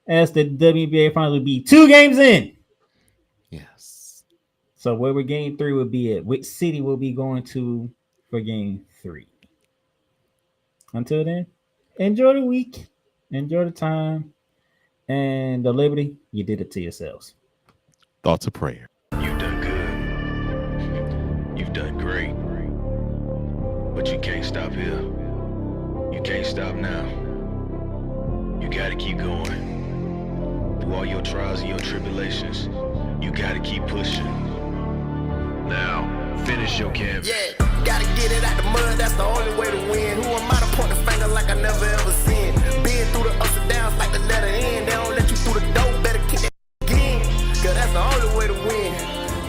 as the WNBA Finals will be 2 games in. Yes. So where we're game 3 will be at, which city will be going to for game 3. Until then, enjoy the week, enjoy the time, and the liberty. You did it to yourselves. Thoughts of prayer. You've done good. You've done great. But you can't stop here. You can't stop now. You gotta keep going. Through all your trials and your tribulations, you gotta keep pushing. Now, finish your canvas. Yeah, gotta get it out the mud, that's the only way to win. Who am I to point the finger like I never ever seen? Been through the ups and downs like the letter N. They don't let you through the door, better kick that again. Cause that's the only way to win.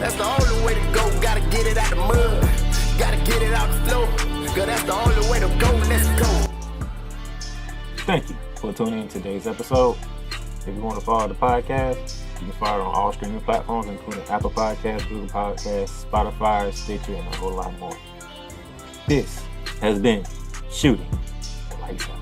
That's the only way to go. Gotta get it out the mud. Gotta get it out the flow. Cause that's the only way to go. Let's go. Thank you for tuning in to today's episode. If you want to follow the podcast, you can follow it on all streaming platforms, including Apple Podcasts, Google Podcasts, Spotify, Stitcher, and a whole lot more. This has been Shooting Lights Out.